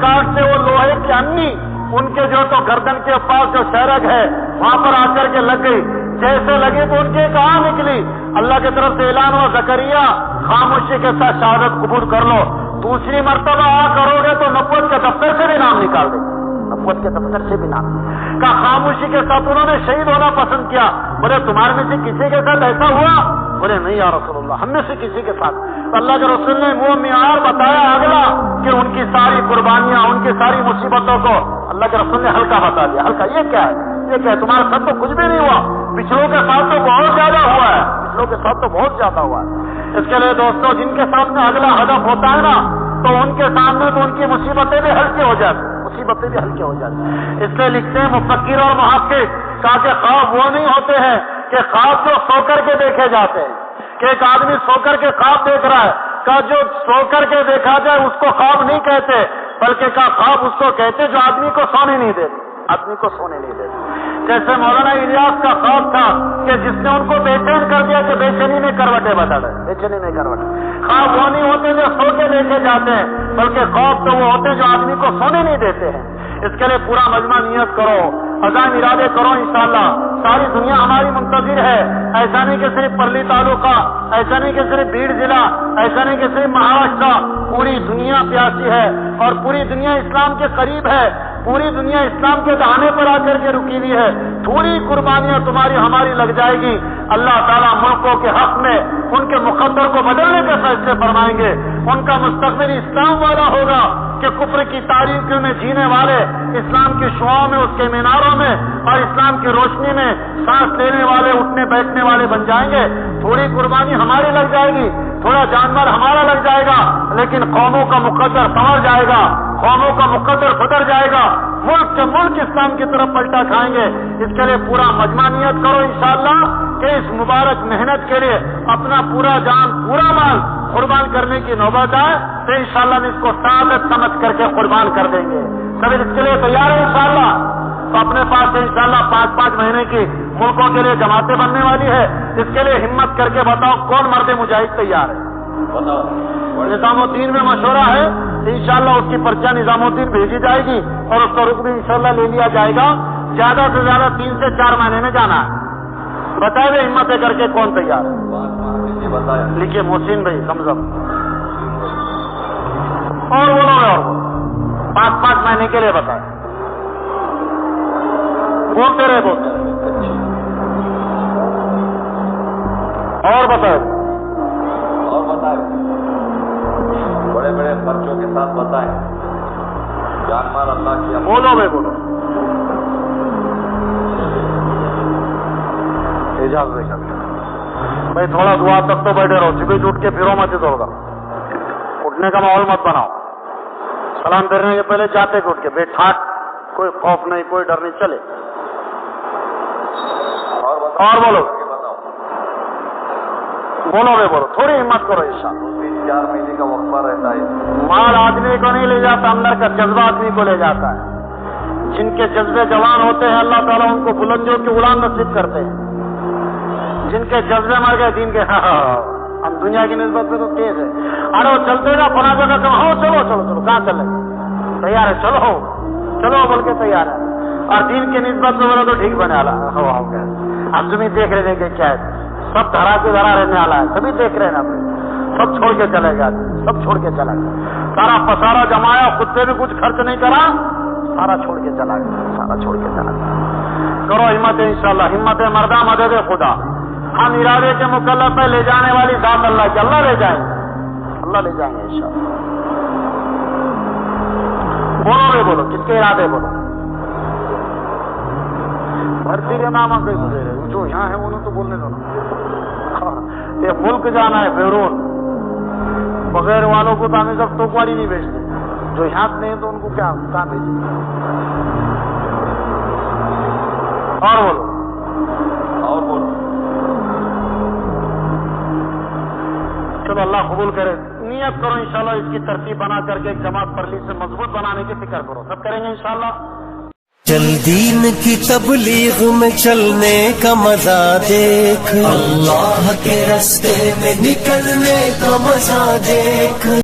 وہ لوہے کی انی ان کے جو تو گردن کے پاس جو شہرگ ہے وہاں پر آ کر کے لگ گئی. جیسے لگی تو ان کی کہاں نکلی. اللہ کی طرف سے اعلان ہوا زکریا خاموشی کے ساتھ شہادت قبول کر لو. دوسری مرتبہ کرو گے تو نبوت کے دفتر سے بھی نام نکال دیں. نبوت کے دفتر سے بھی نام کا خاموشی کے ساتھ انہوں نے شہید ہونا پسند کیا. بولے تمہارے میں سے کسی کے ساتھ ایسا ہوا. بولے نہیں یا رسول اللہ ہم میں سے کسی کے ساتھ. تو اللہ کے رسول نے وہ معیار بتایا اگلا کہ ان کی ساری قربانیاں، ان کی ساری مصیبتوں کو اللہ کے رسول نے ہلکا بتا دیا. ہلکا یہ کیا ہے؟ یہ کیا ہے؟ تمہارے ساتھ تو کچھ بھی نہیں ہوا، پچھلوں کے ساتھ تو بہت زیادہ ہوا ہے، پچھلوں کے ساتھ تو بہت زیادہ ہوا ہے. اس کے لیے دوستوں، جن کے سامنے اگلا ہدف ہوتا ہے نا، تو ان کے سامنے تو ان کی مصیبتیں بھی ہلکی ہو جاتی، مصیبتیں بھی ہلکی ہو جاتی. اس لیے لکھتے ہیں مفکر اور محقق کہا کہ خواب وہ نہیں ہوتے ہیں کہ خواب جو سو کر کے دیکھے جاتے ہیں، کہ ایک آدمی سو کر کے خواب دیکھ رہا ہے، کہ جو سو کر کے دیکھا جائے اس کو خواب نہیں کہتے، بلکہ کا خواب اس کو کہتے جو آدمی کو سونے نہیں دیتے، آدمی کو سونے نہیں دیتے. جیسے مولانا الیاس کا خواب تھا کہ جس نے ان کو بے چین کر دیا کہ بے چینی میں کروٹیں بدل ہے، بے چینی میں کروٹیں. خواب وہ نہیں ہوتے جو سو کے دیکھے جاتے ہیں، بلکہ خواب تو وہ ہوتے ہیں جو آدمی کو سونے نہیں دیتے ہیں. اس کے لیے پورا مجمع نیت کرو، عزائم ارادے کرو انشاءاللہ. ساری دنیا ہماری منتظر ہے. ایسا نہیں کہ صرف پرلی تعلقہ، ایسا نہیں کہ صرف بھیڑ ضلع، ایسا نہیں کہ صرف مہاراشٹر، پوری دنیا پیاسی ہے اور پوری دنیا اسلام کے قریب ہے، پوری دنیا اسلام کے دہانے پر آ کر کے رکی ہوئی ہے. تھوڑی قربانیاں تمہاری ہماری لگ جائے گی، اللہ تعالیٰ ملکوں کے حق میں ان کے مقدر کو بدلنے کے فیصلے فرمائیں گے. ان کا مستقبل اسلام والا ہوگا کہ کفر کی تاریخیوں میں جینے والے اسلام کی شعاؤں میں، اس کے میناروں میں اور اسلام کی روشنی میں سانس لینے والے، اٹھنے بیٹھنے والے بن جائیں گے. تھوڑی قربانی ہماری لگ جائے گی، تھوڑا جانور ہمارا لگ جائے گا، لیکن قوموں کا مقدر سنور جائے گا، قوموں کا مقدر بدل جائے گا. ملک کے ملک اسلام کی طرف پلٹا کھائیں گے. اس کے لیے پورا مجمع نیت کرو انشاءاللہ کہ اس مبارک محنت کے لیے اپنا پورا جان، پورا مال قربان کرنے کی نوبت آئے تو انشاءاللہ ہم اس کو سعادت سمجھ کر کے قربان کر دیں گے. سب اس کے لیے تیار ہے انشاءاللہ. تو اپنے پاس انشاءاللہ 5-5 مہینے کی ملکوں کے لیے جماعتیں بننے والی ہے. اس کے لیے ہمت کر کے بتاؤ کون مرد مجاہد تیار ہے؟ نظام الدین میں مشورہ ہے، انشاءاللہ اس کی پرچہ نظام الدین بھیجی جائے گی اور اس کا رخ بھی انشاءاللہ لے لیا جائے گا. زیادہ سے زیادہ 3 سے 4 مہینے میں جانا ہے. بتائے ہوئے ہمتیں کر کے کون تیار ہے؟ لکھیے محسن بھائی کمزم. اور بولو اور 5-5 مہینے کے لیے بتائے. بولتے رہے بولتے اور بتائے بڑے بڑے خرچوں کے ساتھ بتائیں. جان مال اللہ کی. بولو بھائی بولو. اجازت بھائی تھوڑا دعا تک تو بیٹھے رہو، چبھی اٹھ کے پھرو مت ادھر ادھر، اٹھنے کا ماحول مت بناؤ. سلام کرنے کے پہلے جاتے کہ اٹھ کے بیٹھ ٹھاٹ، کوئی خوف نہیں، کوئی ڈر نہیں. چلے اور بولو بولو بھائی بولو، تھوڑی ہمت کرو. انشاءاللہ 4 مہینے کا وقفہ رہتا ہے. مال آدمی کو نہیں لے جاتا، اندر کا جذبہ آدمی کو لے جاتا ہے. جن کے جذبے جوان ہوتے ہیں اللہ تعالیٰ ان کو بلندیوں کی اڑان نصیب کرتے ہیں. جن کے جذبے مر گئے دین کے، ہم دنیا کی نسبت میں تو تیز ہے. ارے وہ چلتے نا فلاں جگہ کہاں، چلو چلو چلو کہاں چلے، تیار ہے چلو چلو بول کے تیار ہے. اور دین کی نسبت میں بولے تو ٹھیک بنے والا ہوا ہو گیا. اب تمہیں دیکھ رہے کہ کیا ہے، سب دھرا کے دھرا رہنے والا ہے، سبھی دیکھ رہے ہیں نا. سب چھوڑ کے چلے گا، سب چھوڑ کے چلا گیا. سارا پسارا جمایا، خود سے بھی کچھ خرچ نہیں کرا، سارا چھوڑ کے چلا گیا، سارا چھوڑ کے چلا گیا. کرو ہمت انشاءاللہ. ہمت مردہ مدد خدا. ہم ارادے کے مکلف ہے، لے جانے والی ذات اللہ کی. اللہ لے جائیں گے، اللہ لے جائیں گے انشاءاللہ. بولو رے بولو، کس کے ارادے بولو. بھرتی کے نام آپ جو یہاں ہے انہوں تو بولنے دو نا. یہ ملک جانا ہے بیرون، بغیر والوں کو تو ہمیں سب ٹوکواڑی نہیں بھیجتے. جو یہاں نہیں ہے تو ان کو کیا کہاں بھیجیں. اور بولو اور بولو. چلو اللہ قبول کرے. نیت کرو انشاءاللہ اس کی ترتیب بنا کر کے ایک جماعت پرلی سے مضبوط بنانے کی فکر کرو. سب کریں گے انشاءاللہ. چل دین کی تبلیغ میں چلنے کا مزہ دیکھ، اللہ کے راستے میں نکلنے کا مزہ دیکھ.